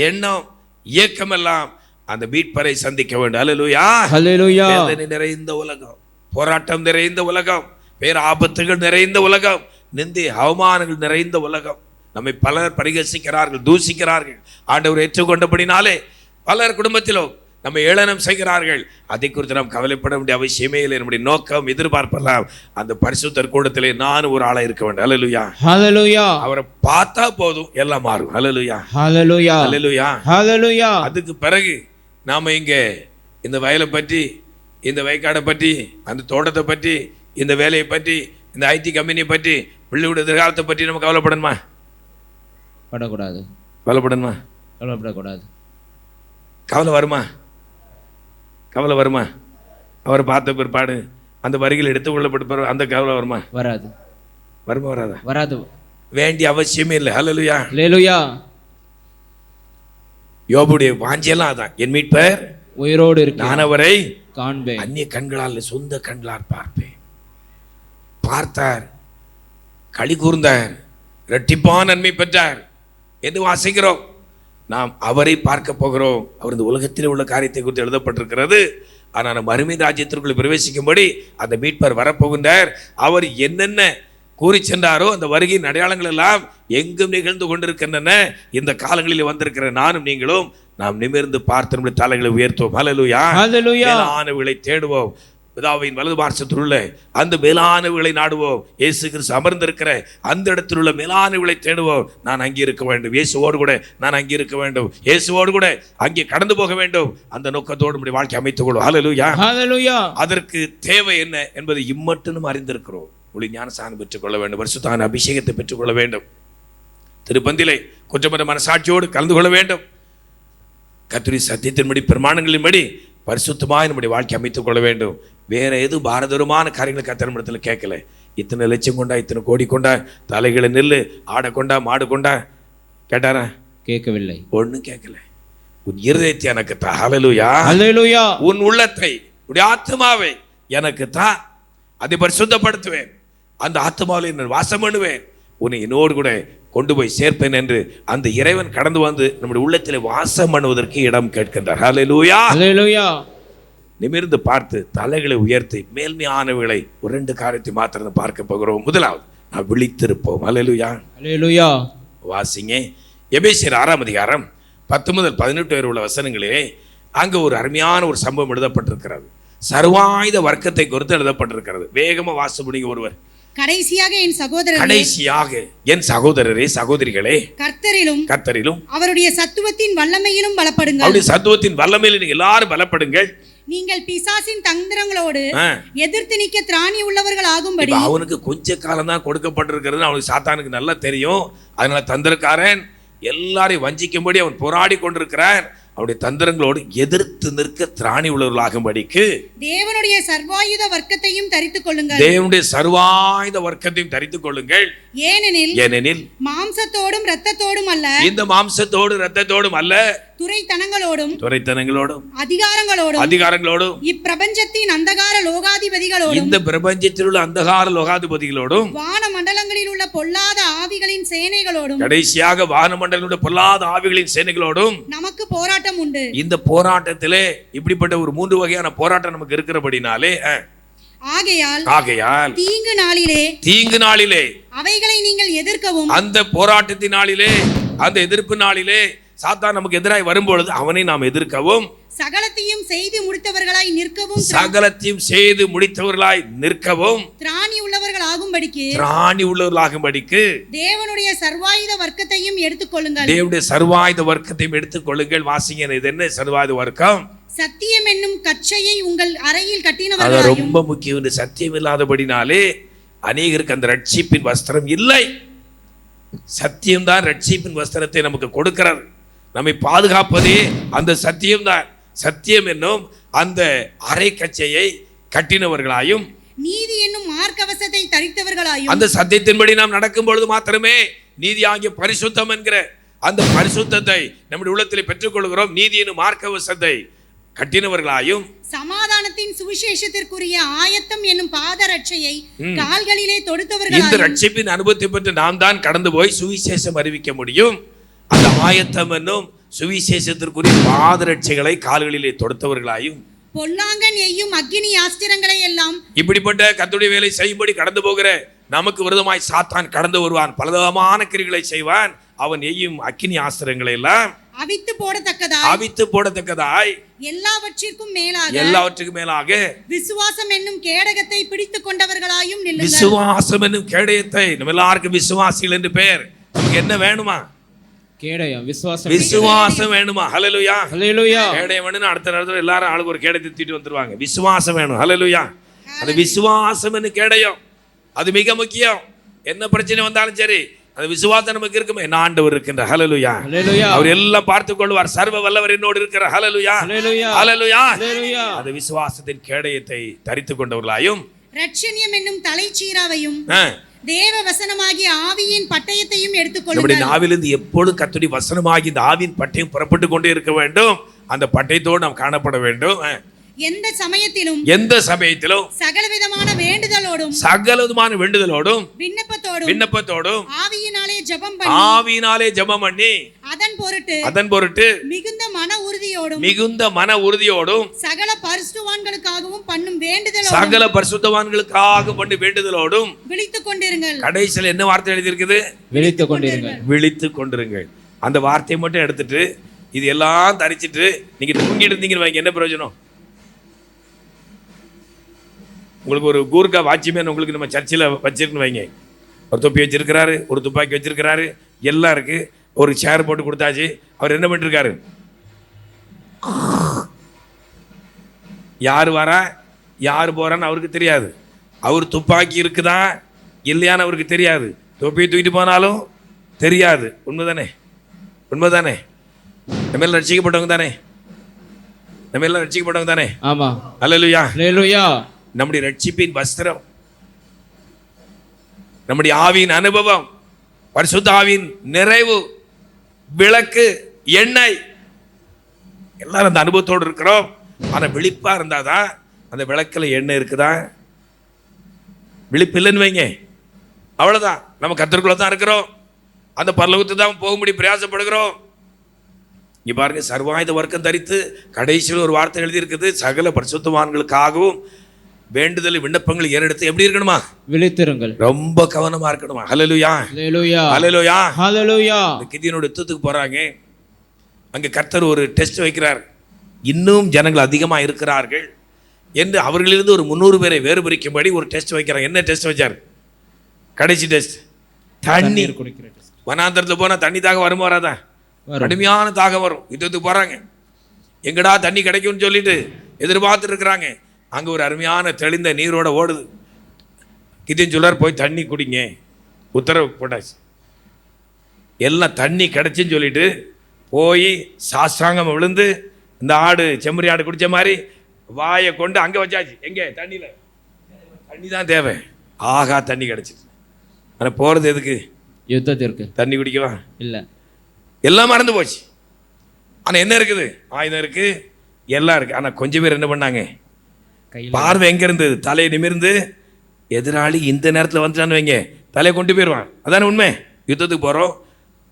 எண்ணம், இயக்கமெல்லாம் அந்த மீட்பரை சந்திக்க வேண்டும். ஹalleluya. ஹalleluya. வேதனை நிறைந்த உலகம், போராட்டம் நிறைந்த உலகம், பேராபத்துகள் நிறைந்த உலகம், நிந்தை அவமானங்கள் நிறைந்த உலகம். நம்மை பலர் பரிகசிக்கிறார்கள், தூசிக்கிறார்கள். ஆண்டவர் ஏற்றுக்கொண்டபடினாலே பலர் குடும்பத்திலும் நம்ம ஏளனம் செய்கிறார்கள். அதை குறித்து நாம் கவலைப்பட வேண்டிய அவசியமே இல்லை. நம்முடைய நோக்கம், எதிர்பார்ப்பெல்லாம் அந்த பரிசுத்தர் கூடத்திலே நானும் ஒரு ஆளா இருக்க வேண்டும். ஹல்லேலூயா, ஹல்லேலூயா. அவரை பார்த்தா போதும், எல்லாம் மாறும். ஹல்லேலூயா, ஹல்லேலூயா, ஹல்லேலூயா, ஹல்லேலூயா. அதுக்கு பிறகு நாம இங்க இந்த வயலை பற்றி, இந்த வயக்காடை பற்றி, அந்த தோட்டத்தை பற்றி, இந்த வேலையை பற்றி, இந்த ஐடி கம்பெனியை பற்றி, பிள்ளையோட எதிர்காலத்தை பற்றி நம்ம கவலைப்படணுமா? படக்கூடாது. கவலைப்படணுமா? கவலைப்படக்கூடாது. கவலை வருமா? கவலை வருமா? அவரை பார்த்த பிற்பாடு அந்த வரிகள் எடுத்து கொள்ளப்பட்டு அந்த கவலை வருமா? வராது. வருமா? வராதா? வராது. வேண்டிய அவசியமே இல்லை. ஹல்லேலூயா, ஹல்லேலூயா. யோபுடைய வாஞ்சையெல்லாம் அதான், என் மீட்பர் உயிரோடு இருக்கு, நான் அவரை காண்பேன், அந்நிய கண்களால் சொந்த கண்களால் பார்ப்பேன். பார்த்தார், களி கூர்ந்தார், இரட்டிப்பான நன்மை பெற்றார் என்று வாசிக்கிறோம். நாம் அவரை பார்க்க போகிறோம். அவர் இந்த உலகத்தில் உள்ள காரியத்தை குறித்து எழுதப்பட்டிருக்கிறது. ஆனால் நம்ம அருமை ராஜ்யத்திற்குள் பிரவேசிக்கும்படி அந்த மீட்பர் வரப்போகின்றார். அவர் என்னென்ன கூறி சென்றாரோ அந்த வருகையின் அடையாளங்கள் எல்லாம் எங்கும் நிகழ்ந்து கொண்டிருக்கின்றன. இந்த காலங்களில் வந்திருக்கிற நானும் நீங்களும் நாம் நிமிர்ந்து பார்த்து நம்முடைய தலைகளை உயர்த்துவோம். ஹல்லேலூயா, ஹல்லேலூயா. மேலானவைகளை தேடுவோம். பிதாவின் வலது பார்சத்தில் உள்ள அந்த மேலானவைகளை நாடுவோம். இயேசு கிறிஸ்து அமர்ந்திருக்கிற அந்த இடத்தில் உள்ள மேலானவைகளை தேடுவோம். நான் அங்கே இருக்க வேண்டும், இயேசுவோடு கூட நான் அங்கே இருக்க வேண்டும், இயேசுவோடு கூட அங்கே கடந்து போக வேண்டும். அந்த நோக்கத்தோடு நம்முடைய வாழ்க்கை அமைத்துக் கொள்வோம். ஹல்லேலூயா, ஹல்லேலூயா. அதற்கு தேவை என்ன என்பதை இம்மட்டும் அறிந்திருக்கிறோம். ஒளி ஞானஸ்நானம் பெற்றுக்கொள்ள வேண்டும், பரிசுத்தான அபிஷேகத்தை பெற்றுக்கொள்ள வேண்டும், திருப்பந்திலே குற்றமற்ற மனசாட்சியோடு கலந்து கொள்ள வேண்டும், கர்த்தருடைய சத்தியத்தின்படி பிரமாணங்களின்படி பரிசுத்தமாய் நம்முடைய வாழ்க்கை அமைத்துக் கொள்ள வேண்டும். வேற எதுவும் பாரதூரமான காரியங்களை கர்த்தரிடத்தில் கேட்கல. இத்தனை லட்சம் கொண்டா, இத்தனை கோடி கொண்டா, தலைகளை நெல்லு, ஆடை கொண்டா, மாடு கொண்டா கேட்டாரா? கேட்கவில்லை, ஒன்றும் கேட்கல. உன் இருதயத்தை எனக்கு தா. ஹல்லேலூயா, ஹல்லேலூயா. உன் உள்ளத்தை, உன்னுடைய ஆத்மாவை எனக்கு தா, அதை பரிசுத்தப்படுத்துவேன், அந்த ஆத்மாவில் நான் வாசம் பண்ணுவேன், உன்னை என்னோடு கூட கொண்டு போய் சேர்ப்பேன் என்று அந்த இறைவன் கடந்து வந்து நம்முடைய உள்ளத்தில் வாசம் பண்ணுவதற்கு இடம் கேட்கின்றார். ஹல்லேலூயா, ஹல்லேலூயா. நிமிர்ந்து பார்த்து தலைகளை உயர்த்தி மேல்மையானவைகளை ஒரு 2 காரியத்தை மாத்திரம் பார்க்க போகிறோம். முதலாவது, நான் விழித்திருப்போம். ஹல்லேலூயா, ஹல்லேலூயா. வாசிங்க எபேசியர் 6ஆம் அதிகாரம் 10 முதல் 18 வரை உள்ள வசனங்களே. அங்க ஒரு அருமையான ஒரு சம்பவம் எழுதப்பட்டிருக்கிறது. சர்வாயுத வர்க்கத்தை குறித்து எழுதப்பட்டிருக்கிறது. வேகமா வாசிக்க முடியுங்க ஒருவர். கடைசியாக என் சகோதரரே, கடைசியாக என் சகோதரரே, சகோதரிகளே, கர்த்தரிலும் அவருடைய சத்துவத்தின் வல்லமையிலும் பலப்படுங்கள். அவருடைய சத்துவத்தின் வல்லமையில் நீங்க எல்லாரும் பலப்படுங்கள். நீங்கள் பிசாசின் தந்திரங்களோடு எதிர்த்து நிற்க திராணி உள்ளவர்கள் ஆகும்படி. அவனுக்கு கொஞ்ச காலம் தான் கொடுக்கப்பட்டிருக்கிறது, அவனுக்கு சாத்தானுக்கு நல்லா தெரியும். அதனால தந்திரக்காரன் எல்லாரையும் வஞ்சிக்கும்படி அவன் போராடி கொண்டிருக்கிறான். அவருடைய தந்திரங்களோடு எதிர்த்து நிற்க திராணி உள்ளவர்களாகும்படிக்கு தேவனுடைய சர்வாயுத வர்க்கத்தையும் தரித்துக் கொள்ளுங்கள். தேவனுடைய சர்வாயுத வர்க்கத்தையும் தரித்துக் கொள்ளுங்கள். ஏனெனில் மாம்சத்தோடும் இரத்தத்தோடும் அல்ல, இந்த மாம்சத்தோடு இரத்தத்தோடும் அல்ல, துரைத்தனங்களோடும் அதிகாரங்களோடும் இப்பிரபஞ்சத்தின் அந்தகார லோகாதிபதிகளோடும், இந்த பிரபஞ்சத்தில் உள்ள அந்தகார லோகாதிபதிகளோடும், வான மண்டலங்களில் உள்ள பொல்லாத ஆவிகளின் சேனைகளோடும், கடைசியாக வான மண்டலங்களில் உள்ள பொல்லாத ஆவிகளின் சேனைகளோடும் நமக்கு போராட்டம் உண்டு. இந்த போராட்டத்திலே இப்படிப்பட்ட ஒரு 3 வகையான போராட்டம் நமக்கு இருக்கிறபடினாலே, ஆகையால் தீங்கு நாளிலே அவைகளை நீங்கள் எதிர்க்கவும், அந்த போராட்டத்தினாலே, அந்த எதிர்ப்பு நாளிலே சாத்தான் நமக்கு எதிராய் வரும்பொழுது அவனை நாம் எதிர்க்கவும், சகலத்தையும் செய்து முடித்தவர்களாய் நிற்கவும் திராணி உள்ளவர்களாகும்படிக்கு தேவனுடைய சர்வாயுத வர்க்கத்தையும் எடுத்துக்கொள்ளுங்கள். தேவனுடைய சர்வாயுத வர்க்கத்தையும் எடுத்துக்கொள்ளுங்கள். வாசிங்க, இது என்ன சர்வாயுத வர்க்கம்? சத்தியம் என்னும் கச்சையை உங்கள் அறையில் கட்டினவர்கள். அது ரொம்ப முக்கியம். இந்த சத்தியம் இல்லாதபடினாலே அநேகருக்கு அந்த ரட்சிப்பின் வஸ்திரம் இல்லை. சத்தியம்தான் ரட்சிப்பின் வஸ்திரத்தை நமக்கு கொடுக்கிறது. நம்மை பாதுகாப்பதே அந்த சத்தியம்தான். சத்தியம் என்னும் அந்த அரை கச்சையை கட்டினவர்களாயும், நீதி என்னும் மார்க்கவசத்தை தரித்தவர்களாயும், அந்த சத்தியத்தின்படி நாம் நடக்கும் பொழுது மாத்திரமே நீதியாகிய பரிசுத்தம் என்கிற அந்த பரிசுத்தத்தை நம்முடைய உள்ளத்தில் பெற்றுக்கொள்கிறோம். நீதி என்னும் மார்க்கவசத்தை கட்டினவர்களாயும், சமாதானத்தின் சுவிசேஷத்திற்குரிய ஆயத்தம் என்னும் பாதரட்சையை கால்களிலே தொடுத்தவர்களாயும். இந்த ரட்சிப்பின் அனுபவத்தை பெற்று நாம் தான் கடந்து போய் சுவிசேஷம் அறிவிக்க முடியும். அந்த ஆயத்தம் என்னும் சுவிசேஷத்திற்குரிய பாதரட்சைகளை கால்களிலே தொடுத்தவர்களாயும், பொல்லாங்கன் எய்யும் அக்கினி ஆஸ்திரங்களை எல்லாம். இப்படிப்பட்ட கர்த்தருடைய வேலை செய்யும்படி கடந்து போகிற நமக்கு விரோதமாய் சாத்தான் கடந்து வருவான், பலவிதமான கிரிகளை செய்வான். அவன் எய்யும் அக்கினி ஆஸ்திரங்களை எல்லாம் அவித்து போடத்தக்கதாய் எல்லாவற்றுக்கும் மேலாக விசுவாசம் என்னும் கேடகத்தை பிடித்துக் கொண்டவர்களாயும் நில்லுங்கள். விசுவாசம் என்னும் கேடயத்தை, நம்ம எல்லாருக்கும் விசுவாசிகள் என்று பெயர். என்ன வேணுமா? கேடயம், விசுவாசம் வேணுமா? ஹல்லேலூயா, ஹல்லேலூயா. கேடயம் வேணும்னு அடுத்த நேரத்தில் எல்லாரும் ஆளுக்கு ஒரு கேடயத்தை தூக்கிட்டு வந்துருவாங்க. விசுவாசம் வேணும். ஹல்லேலூயா. அந்த விசுவாசம் என்னும் கேடயம் அது மிக முக்கியம். என்ன பிரச்சனை வந்தாலும் சரி, அந்த விசுவாசம் நமக்கு இருக்குமே. என் ஆண்டவர் இருக்கின்ற. ஹல்லேலூயா, ஹல்லேலூயா. அவர் எல்லாம் பார்த்துக் கொள்வார். சர்வ வல்லவர் என்னோடு இருக்கிற. ஹல்லேலூயா, ஹல்லேலூயா, ஹல்லேலூயா. ஹல்லேலூயா. அந்த விசுவாசத்தின் கேடயத்தை தரித்துக் கொண்டவர்களாயும் இரட்சணியம் என்னும் தலைச்சீராவையும் தேவ வசனமாகிய ஆவியின் பட்டயத்தையும் எடுத்துக்கொள்ளுங்கள். நம்முடைய நாவிலிருந்து எப்பொழுதும் கர்த்தருடைய வசனமாகி இந்த ஆவியின் பட்டயம் புறப்பட்டு கொண்டே இருக்க வேண்டும். அந்த பட்டயத்தோடு நாம் காணப்பட வேண்டும். எந்த சமயத்திலும் சகலவிதமான வேண்டுதலோடும் விண்ணப்பத்தோடும் ஆவியினாலே ஜெபம் பண்ணி அதன் பொருட்டு மிகுந்த மன உறுதியோடும் சகல பரிசுத்தவான்களுக்காகவும் பண்ணும் வேண்டுதலோடும் விழித்துக் கொண்டிருங்கள். கடைசியில் என்ன வார்த்தை எழுதி இருக்குது? விழித்துக் கொண்டிருங்கள். அந்த வார்த்தையை மட்டும் எடுத்துட்டு இது எல்லாம் தரிச்சிட்டு நீங்க தூங்கிட்டு இருந்தீங்கன்னு வைங்க, என்ன பிரயோஜனம்? உங்களுக்கு ஒரு கூர்கா வாட்ச்மேன் உங்களுக்கு நம்ம சர்ச்சில் வச்சிருக்குன்னு வைங்க. ஒரு தொப்பி வச்சிருக்கிறாரு, ஒரு துப்பாக்கி வச்சிருக்கிறாரு, எல்லாம் இருக்கு. ஒரு சேர் போட்டு கொடுத்தாச்சு. அவர் என்ன பண்ணிருக்காரு? யார் வரா யார் போறான்னு அவருக்கு தெரியாது. அவர் துப்பாக்கி இருக்குதா இல்லையான்னு அவருக்கு தெரியாது. தொப்பியை தூக்கிட்டு போனாலும் தெரியாது. உண்மைதானே? உண்மைதானே? நம்ம எல்லாம் ரட்சிக்கப்பட்டவங்க தானே? நம்ம எல்லாம் ரட்சிக்கப்பட்டவங்க தானே? ஆமா. அல்லேலூயா, அல்லேலூயா. நம்முடைய ரட்சிப்பின் வஸ்திரம், நம்முடைய ஆவியின் அனுபவம், பரிசுத்த ஆவியின் நிறைவு, விளக்கு, எண்ணெய், எல்லாரும் அந்த அனுபவத்தோடு இருக்கிறோம். ஆனா விழிப்பா இருந்தாதான் அந்த விளக்குல எண்ணெய் இருக்குதா? விழிப்பு இல்லைன்னு வைங்க, அவ்வளவுதான். நம்ம கர்த்தருக்குள்ள தான் இருக்கிறோம். அந்த பரலோகத்துக்கு தான் போகும்படி பிரயாசப்படுகிறோம். இங்க பாருங்க, சர்வாயுத வர்க்கம் தரித்து கடைசியில் ஒரு வார்த்தை எழுதி இருக்குது, சகல பரிசுத்தவான்களுக்காகவும் வேண்டுதல் விண்ணப்பங்கள் ஏறெடுத்து எப்படி இருக்கணுமா? விழித்திருங்கள். ரொம்ப கவனமா இருக்கணுமா? ஹல்லேலூயா, ஹல்லேலூயா, ஹல்லேலூயா, ஹல்லேலூயா. கிதியோனோட யுத்தத்துக்கு போறாங்க. அங்க கர்த்தர் ஒரு டெஸ்ட் வைக்கிறார். இன்னும் ஜனங்கள் அதிகமா இருக்கிறார்கள் என்று அவர்களிலிருந்து ஒரு 300 பேரை வேறு பிரிக்கும்படி ஒரு டெஸ்ட் வைக்கிறாங்க. என்ன டெஸ்ட் வச்சார்? கடைசி டெஸ்ட் தண்ணீர் குடிக்கிற டெஸ்ட். வனாந்தரத்துல போனா தண்ணி தாகம் வருமா வராதா? கடுமையான தாகம் வரும். யுத்தத்துக்கு போறாங்க. எங்கடா தண்ணி கிடைக்கும்னு சொல்லிட்டு எதிர்பார்த்துட்டு இருக்கிறாங்க. அங்கே ஒரு அருமையான தெளிந்த நீரோட ஓடுது. கிதியோன் சொல்றார், போய் தண்ணி குடிங்க, உத்தரவு போட்டாச்சு. எல்லாம் தண்ணி கிடைச்சுன்னு சொல்லிட்டு போய் சாஸ்திராங்கம் விழுந்து இந்த ஆடு செம்மறி ஆடு குடித்த மாதிரி வாயை கொண்டு அங்கே வச்சாச்சு. எங்கே? தண்ணியில். தண்ணி தான் தேவை. ஆகா, தண்ணி கிடைச்சிச்சு. ஆனால் போகிறது எதுக்கு? யுத்தத்திற்கு. தண்ணி குடிக்கவா? இல்லை, எல்லாம் மறந்து போச்சு. ஆனால் என்ன இருக்குது? ஆயுதம் இருக்குது, எல்லாம் இருக்குது. ஆனால் கொஞ்சம் பேர் என்ன பண்ணாங்க? பார்வை எங்க இருந்தது? தலையை நிமிர்ந்து எதிராளி இந்த நேரத்தில் வந்துட்டான்னு வைங்க, தலையை கொண்டு போயிடுவான். அதான உண்மை. யுத்தத்துக்கு போகிறோம்,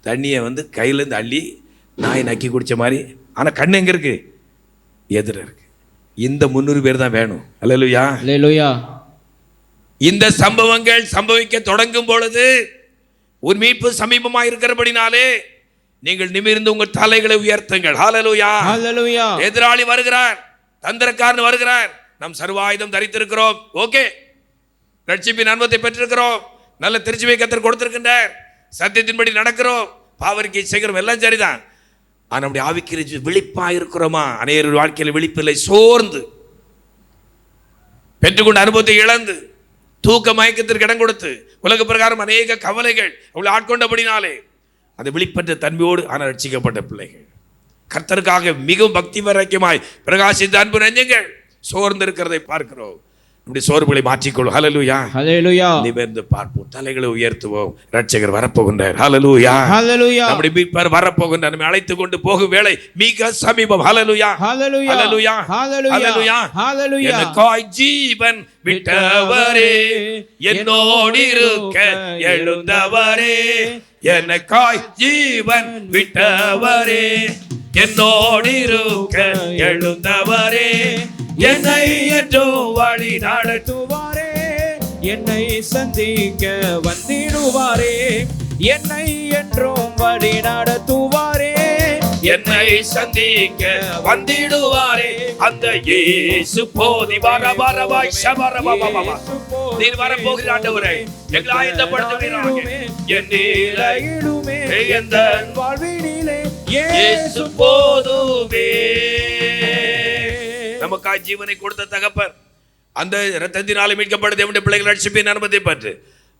தண்ணியை கையிலேருந்து அள்ளி நாய் நக்கி குடித்த மாதிரி. ஆனால் கண்ணு எங்கே இருக்கு? எதிர இருக்கு. இந்த 300 பேர் தான் வேணும். அல்லேலூயா, அல்லேலூயா. இந்த சம்பவங்கள் சம்பவிக்க தொடங்கும் பொழுது உன் மீட்பு சமீபமாக இருக்கிறபடினாலே நீங்கள் நிமிர்ந்து உங்கள் தலைகளை உயர்த்துங்கள். ஹல்லேலூயா, ஹல்லேலூயா. எதிராளி வருகிறார், தந்திரக்காரன் வருகிறார். நாம் சர்வாயுதம் தரித்திருக்கிறோம். ஓகே, ரட்சிப்பின் அனுபவத்தை பெற்றிருக்கிறோம். நல்ல திருச்சிவை கர்த்தர் கொடுத்திருக்கின்றார். சத்தியத்தின்படி நடக்கிறோம், பாவரிக்கை செய்கிறோம், எல்லாம் சரிதான். ஆனால் நம்முடைய ஆவிக்கு விழிப்பா இருக்கிறோமா? அநேகர் வாழ்க்கையில் விழிப்பில்லை. சோர்ந்து பெற்றுக்கொண்ட அனுபவத்தை இழந்து தூக்க மயக்கத்திற்கு இடம் கொடுத்து உலக பிரகாரம் அநேக கவலைகள் அவளை ஆட்கொண்டபடினாலே அந்த விழிப்பற்ற தன்மையோடு ஆனால் ரட்சிக்கப்பட்ட பிள்ளைகள், கர்த்தருக்காக மிகவும் பக்தி வைராக்கியமாய் பிரகாசித்த அன்பு நெஞ்சங்கள் சோர்ந்து இருக்கிறதை பார்க்கிறோம். நம்முடைய சோர்வுகளை மாற்றிக்கொள்ளும். ஹல்லேலூயா, ஹல்லேலூயா. நிமிர்ந்து பார்ப்போம், தலைகளை உயர்த்துவோம். ரட்சகர் வரப்போகின்றார். ஹல்லேலூயா, ஹல்லேலூயா. நம்முடைய மீட்பர் வரப்போகின்றார். நம்மை அழைத்து கொண்டு போகும் வேளை மிக சமீபம். ஹல்லேலூயா, ஹல்லேலூயா, ஹல்லேலூயா, ஹல்லேலூயா, ஹல்லேலூயா. எனக்காய் ஜீவன் விட்டவரே, என்னோடு இருக்க எழுந்தவரே, எனக்காய் ஜீவன் விட்டவரே, என்னோடு இருக்க எழுந்தவரே, என்னை என்றும் வழி நடத்துவாரே. என்னை சந்திக்க வந்திடுவாரே, என்னை என்றும் வழி நடத்துவாரே, என்னை சந்திக்க வந்திடுவாரே. அந்த இயேசு போதி வரவரவாய் சபரவவவவ. நீர் வரப்போகிற ஆண்டவரே, எங்களை ஆயத்தப்படுத்துவீராக. என் நீரையிடுமே எந்த வாழ்வினிலே இயேசு போதுமே. நமக்காய் ஜீவனை கொடுத்த தகப்பன், அந்த இரத்தத்தினாலே மீட்கப்பட்ட தேவனுடைய பிள்ளைகள் ரட்சிப்பின் அனுமதி பெற்று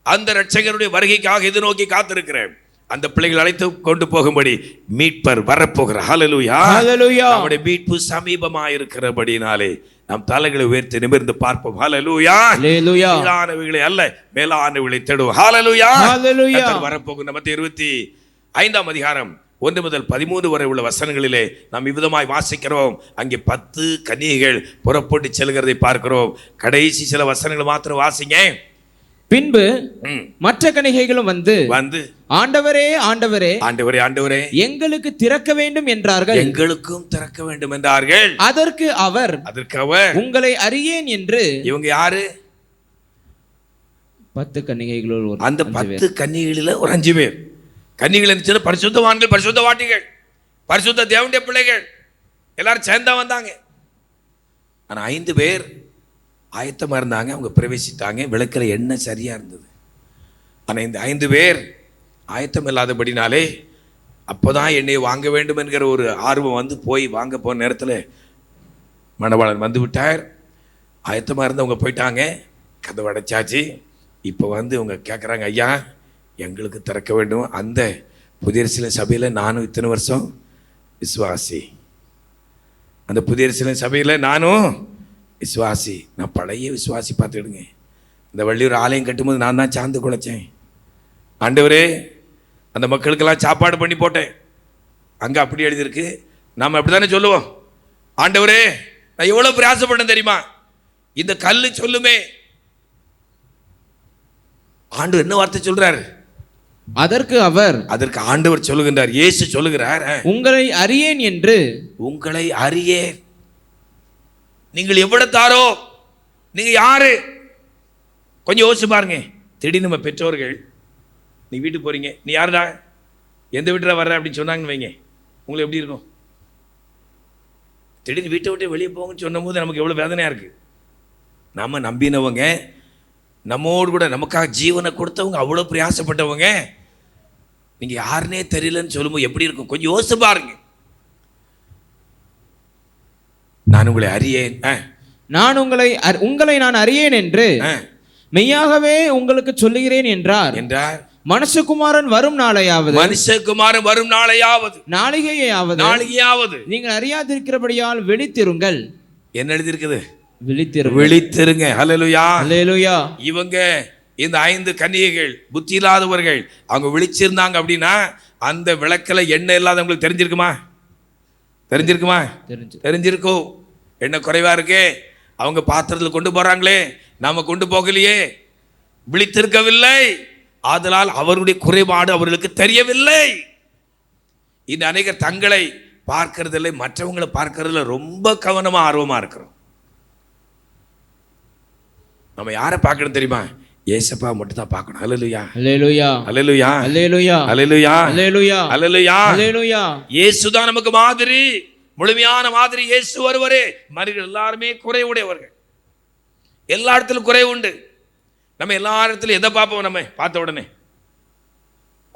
அந்த இரட்சகருடைய வருகைக்காக எதிர்நோக்கி காத்திருக்கிறேன். அந்த பிள்ளைகள் அழைத்து கொண்டு போகும்படி மீட்பர் வரப்போகிறார். ஹல்லேலூயா, ஹல்லேலூயா. நம்முடைய மீட்பு சமீபமாயிருக்கிறபடினாலே நாம் தலைகளை உயர்த்தி நிமிர்ந்து பார்ப்போம். ஹல்லேலூயா, ஹல்லேலூயா. கீழானவைகளை அல்ல மேலானவைகளை தேடுவோம். ஹல்லேலூயா, ஹல்லேலூயா. கர்த்தர் வரப்போகும். மத்தேயு 25 அதிகாரம் 1 முதல் 13 வரை உள்ள வசனங்களிலே நாம் இவ்விதமாய் வாசிக்கிறோம். அங்கே 10 கன்னிகைகள் புறப்பட்டு செல்கிறதை பார்க்கிறோம். கடைசி சில வசனங்கள் மாத்திரம் வாசிங்க. பின்பு மற்ற கன்னிகைகளும் வந்து ஆண்டவரே ஆண்டவரே ஆண்டவரே ஆண்டவரே எங்களுக்கு திறக்க வேண்டும் என்றார்கள். எங்களுக்கும் திறக்க வேண்டும் என்றார்கள். அதற்கு அவர் உங்களை அறியேன் என்று. இவங்க யாரு? 10 கன்னிகைகளுள் அந்த 10 கன்னிகைகளில் ஒரு 5 பேர். கன்னிகள் இருந்துச்சு, பரிசுத்தவான்கள், பரிசுத்தவாட்டிகள், பரிசுத்த தேவனுடைய பிள்ளைகள் எல்லாரும் சேர்ந்தா வந்தாங்க. ஆனா 5 பேர் ஆயத்தமா இருந்தாங்க. அவங்க பிரவேசித்தாங்க. விளக்கில் எண்ணெய் சரியா இருந்தது. ஆனா இந்த 5 பேர் ஆயத்தம் இல்லாதபடினாலே அப்போதான் எண்ணெயை வாங்க வேண்டும் என்கிற ஒரு ஆர்வம் வந்து போய் வாங்க போன நேரத்தில் மணவாளன் வந்து விட்டார். ஆயத்தமாக இருந்தவங்க போயிட்டாங்க. கதவை அடைச்சாச்சு. இப்போ வந்து இவங்க கேட்குறாங்க, ஐயா எங்களுக்கு திறக்க வேண்டும். அந்த புதிய சில சபையில் நானும் இத்தனை வருஷம் விசுவாசி, அந்த புதிய சில சபையில் நானும் விசுவாசி, நான் பழைய விசுவாசி. பார்த்துடுங்க, இந்த வள்ளியூர் ஆலயம் கட்டும்போது நான் தான் சார்ந்து குழைச்சேன். ஆண்டவரே, அந்த மக்களுக்கெல்லாம் சாப்பாடு பண்ணி போட்டேன். அங்கே அப்படி எழுதியிருக்கு. நாம் அப்படி தானே சொல்லுவோம், ஆண்டவரே நான் எவ்வளோ பிரயாசப்பட்டேன் தெரியுமா, இந்த கல் சொல்லுமே. ஆண்டவர் என்ன வார்த்தை சொல்றாரு? அதற்கு ஆண்டவர் சொல்லுகின்றார், இயேசு சொல்லுகிறார், உங்களை அறியேன் என்று. உங்களை அறியேன். நீங்கள் எவ்வளத்தாரோ, நீங்க யாரு? கொஞ்சம் யோசிச்சு பாருங்க. திடீர்னு நம்ம பெற்றோர்கள், நீ வீட்டுக்கு போறீங்க, நீ யாருடா, எந்த வீட்டில் வர்ற அப்படின்னு சொன்னாங்கன்னு வைங்க, உங்களுக்கு எப்படி இருக்கும்? திடீர்னு வீட்டை விட்டு வெளியே போங்கன்னு சொன்னும் போது நமக்கு எவ்வளோ வேதனையாக இருக்குது. நம்ம நம்பினவங்க, நம்மோடு கூட நமக்காக ஜீவனை கொடுத்தவங்க, அவ்வளோ பிரயாசப்பட்டவங்க, நீங்கள் யாருன்னே தெரியலன்னு சொல்லும்போது எப்படி இருக்கும்? கொஞ்சம் யோசிச்சு பாருங்க. நான் உங்களை அறியேன், உங்களை நான் அறியேன் என்று மெய்யாகவே உங்களுக்கு சொல்லுகிறேன் என்றார். மனுஷகுமாரன் வரும் நாளையாவது, நாளிகையாவது நீங்கள் அறியாதிருக்கிறபடியால் விழித்திருங்கள். என்ன எழுதியிருக்குது? விழித்திருங்க. ஹல்லேலூயா, ஹல்லேலூயா. இவங்க இந்த 5 கன்னிகைகள் புத்தி இல்லாதவர்கள். அவங்க விழிச்சிருந்தாங்க அப்படின்னா அந்த விளக்கில் எண்ணெய் இல்லாதவங்களுக்கு தெரிஞ்சிருக்கும். எண்ணெய் குறைவா இருக்கே, அவங்க பாத்திரத்தில் கொண்டு போறாங்களே, நாம கொண்டு போகலையே, விழித்திருக்கவில்லை. ஆதலால் அவருடைய குறைபாடு அவர்களுக்கு தெரியவில்லை. இந்த அநேகர் தங்களை பார்க்கறதில்லை, மற்றவங்களை பார்க்கறதுல ரொம்ப கவனமா ஆர்வமா இருக்கிறோம். நம்ம யாரை பார்க்கணும் தெரியுமா? ஏசப்பா மட்டும் தான் பார்க்கணும். ஹல்லேலூயா, ஹல்லேலூயா, ஹல்லேலூயா, ஹல்லேலூயா, ஹல்லேலூயா, ஹல்லேலூயா, ஹல்லேலூயா, ஹல்லேலூயா. இயேசு தான் நமக்கு மாதிரி, முழுமையான மாதிரி. இயேசு ஒருவரே. மனிதர்கள் எல்லாருமே குறைவுடையவர்கள். எல்லா இடத்திலும் குறை உண்டு. நம்ம எல்லா இடத்துலையும் எதை பார்ப்போம்? நம்ம பார்த்த உடனே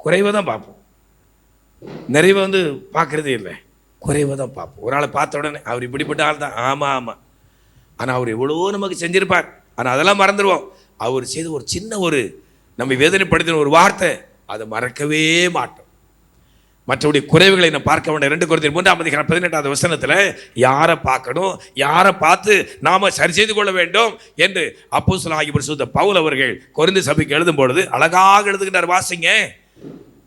குறைவை தான் பார்ப்போம். நிறைவை வந்து பார்க்கறதே இல்லை, குறைவை தான் பார்ப்போம். ஒரு ஆளை பார்த்த உடனே அவர் இப்படிப்பட்ட ஆள் தான், ஆமாம். ஆனால் அவர் எவ்வளோ நமக்கு செஞ்சிருப்பார். ஆனால் அதெல்லாம் மறந்துடுவோம். அவர் செய்த ஒரு சின்ன நம்ம வேதனைப்படுத்தின ஒரு வார்த்தை, அதை மறக்கவே மாட்டோம். மற்றவருடைய குறைவுகளை நான் பார்க்க வேண்டாம். 2 கொரிந்தியர் 3:18 வசனத்தில் யாரை பார்க்கணும், யாரை பார்த்து நாம சரி செய்து கொள்ள வேண்டும் என்று அப்போஸ்தலனாகிய பரிசுத்த பவுல் அவர்கள் கொரிந்து சபைக்கு எழுதும் பொழுது அழகாக எழுதுகின்றார். வாசிங்க,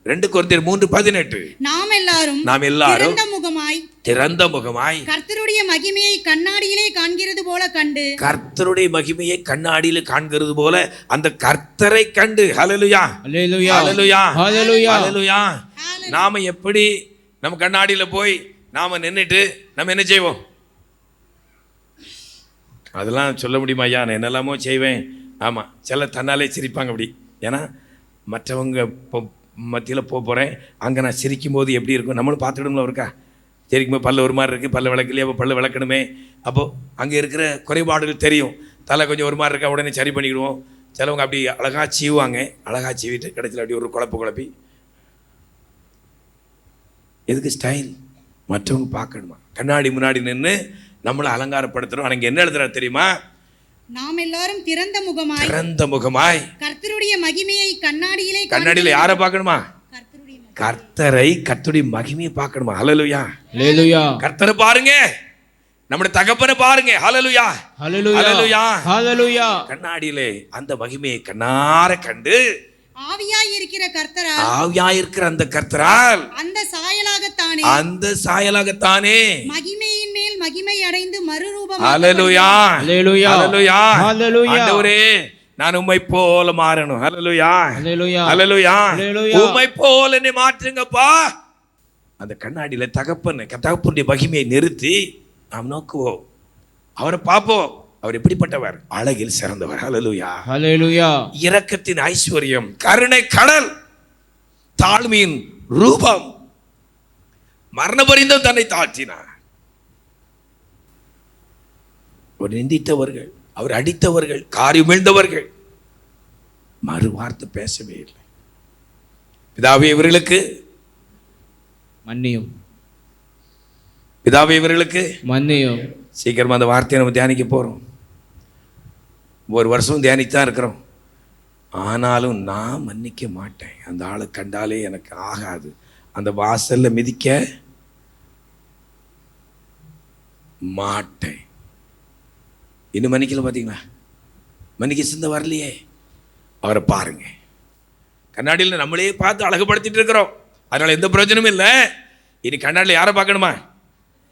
2 கொரிந்தியர் 3:18. நாம் எல்லாரும் திறந்த முகமாய் கர்த்தருடைய மகிமையை கண்ணாடியிலே காண்கிறது போல கண்டு, கர்த்தருடைய மகிமையை கண்ணாடியிலே காண்கிறது போல அந்த கர்த்தரை கண்டு. ஹல்லேலூயா, ஹல்லேலூயா, ஹல்லேலூயா, ஹல்லேலூயா, ஹல்லேலூயா. நாம எப்படி நம்ம கண்ணாடியில போய் நாம நின்னுட்டு நம்ம என்ன செய்வோம்? அதெல்லாம் சொல்ல முடியுமா ஐயா? நான் என்னெல்லாமோ செய்வேன். ஆமாம், சில தன்னாலே சிரிப்பாங்க அப்படி. ஏன்னா மற்றவங்க மத்தியில் போகிறேன், அங்கே நான் சிரிக்கும் போது எப்படி இருக்கும் நம்மளும் பார்த்துக்கிடுங்களோ இருக்கா. சிரிக்கும்போது பல்லு ஒரு மாதிரி இருக்குது, பல்லு விளக்கலையே, அப்போ பல்லு விளக்கணுமே. அப்போது அங்கே இருக்கிற குறைபாடுகள் தெரியும். தலை கொஞ்சம் ஒரு மாதிரி இருக்கா, உடனே சரி பண்ணிக்கிடுவோம். சிலவங்க அப்படி அழகாக சீவுவாங்க, அழகாக சீவிட்டு கடைசியில் அப்படி ஒரு குழப்பி எதுக்கு ஸ்டைல் மற்றவங்க பார்க்கணுமா? கண்ணாடி முன்னாடி நின்று நம்மளை அலங்காரப்படுத்துகிறோம். ஆனால் இங்கே என்ன எழுதுறாரு தெரியுமா? நாம் எல்லாரும் திறந்த முகமாய் கர்த்தருடைய மகிமையை கண்ணாடியிலே யாரை பார்க்கணுமா? கர்த்தருடைய மகிமையை பார்க்கணுமா? ஹல்லேலூயா, ஹல்லேலூயா. கர்த்தரை பாருங்க, நம்முடைய தகப்பனை பாருங்க. ஹல்லேலூயா, ஹல்லேலூயா, ஹல்லேலூயா. கண்ணாடியிலே அந்த மகிமையை கண்ணார கண்டு ஆவியாயிருக்கிற அந்த கர்த்தரால் அந்த சாயலாகத்தானே மகிமையின் மேல் மகிமை அடைந்து மறுரூபம். ஹல்லேலூயா, ஹல்லேலூயா, ஹல்லேலூயா. ஆண்டவரே, நான் உம்மை போல மாறணும். ஹல்லேலூயா, ஹல்லேலூயா, ஹல்லேலூயா. உம்மை போல என்னை மாற்றுங்கப்பா. அந்த கண்ணாடியில தகப்பனுடைய மகிமையை நிறுத்தி நாம் நோக்குவோம், அவரை பார்ப்போம். அவர் எப்படிப்பட்டவர்? அழகில் சிறந்தவர். ஹல்லேலூயா, ஹல்லேலூயா. இரக்கத்தின் ஐஸ்வர்யம், கருணை கடல், தாழ்மையின் ரூபம், மரண பரிந்தும் தன்னை தாழ்த்தினார். அவர் நிந்தித்தவர்கள், அவர் அடித்தவர்கள், காரியம் விழுந்தவர்கள் மறு வார்த்தை பேசவே இல்லை. பிதாவே இவர்களுக்கு மன்னியும், பிதாவே இவர்களுக்கு மன்னியும். சீக்கிரமா அந்த வார்த்தையை நம்ம தியானிக்க போறோம். ஒரு வருஷம் தியானித்தான் இருக்கிறோம். ஆனாலும் நான் மன்னிக்க மாட்டேன். அந்த ஆளை கண்டாலே எனக்கு ஆகாது. அந்த வாசல்ல மிதிக்க மாட்டேன். இன்னும் மன்னிக்கல. பார்த்தீங்களா? மன்னிக்க சிந்தை வரலையே. அவரை பாருங்க. கண்ணாடியில் நம்மளே பார்த்து அழகுபடுத்திட்டு இருக்கிறோம். அதனால எந்த பிரயோஜனமும் இல்லை. இனி கண்ணாடியில் யாரை பார்க்கணுமா?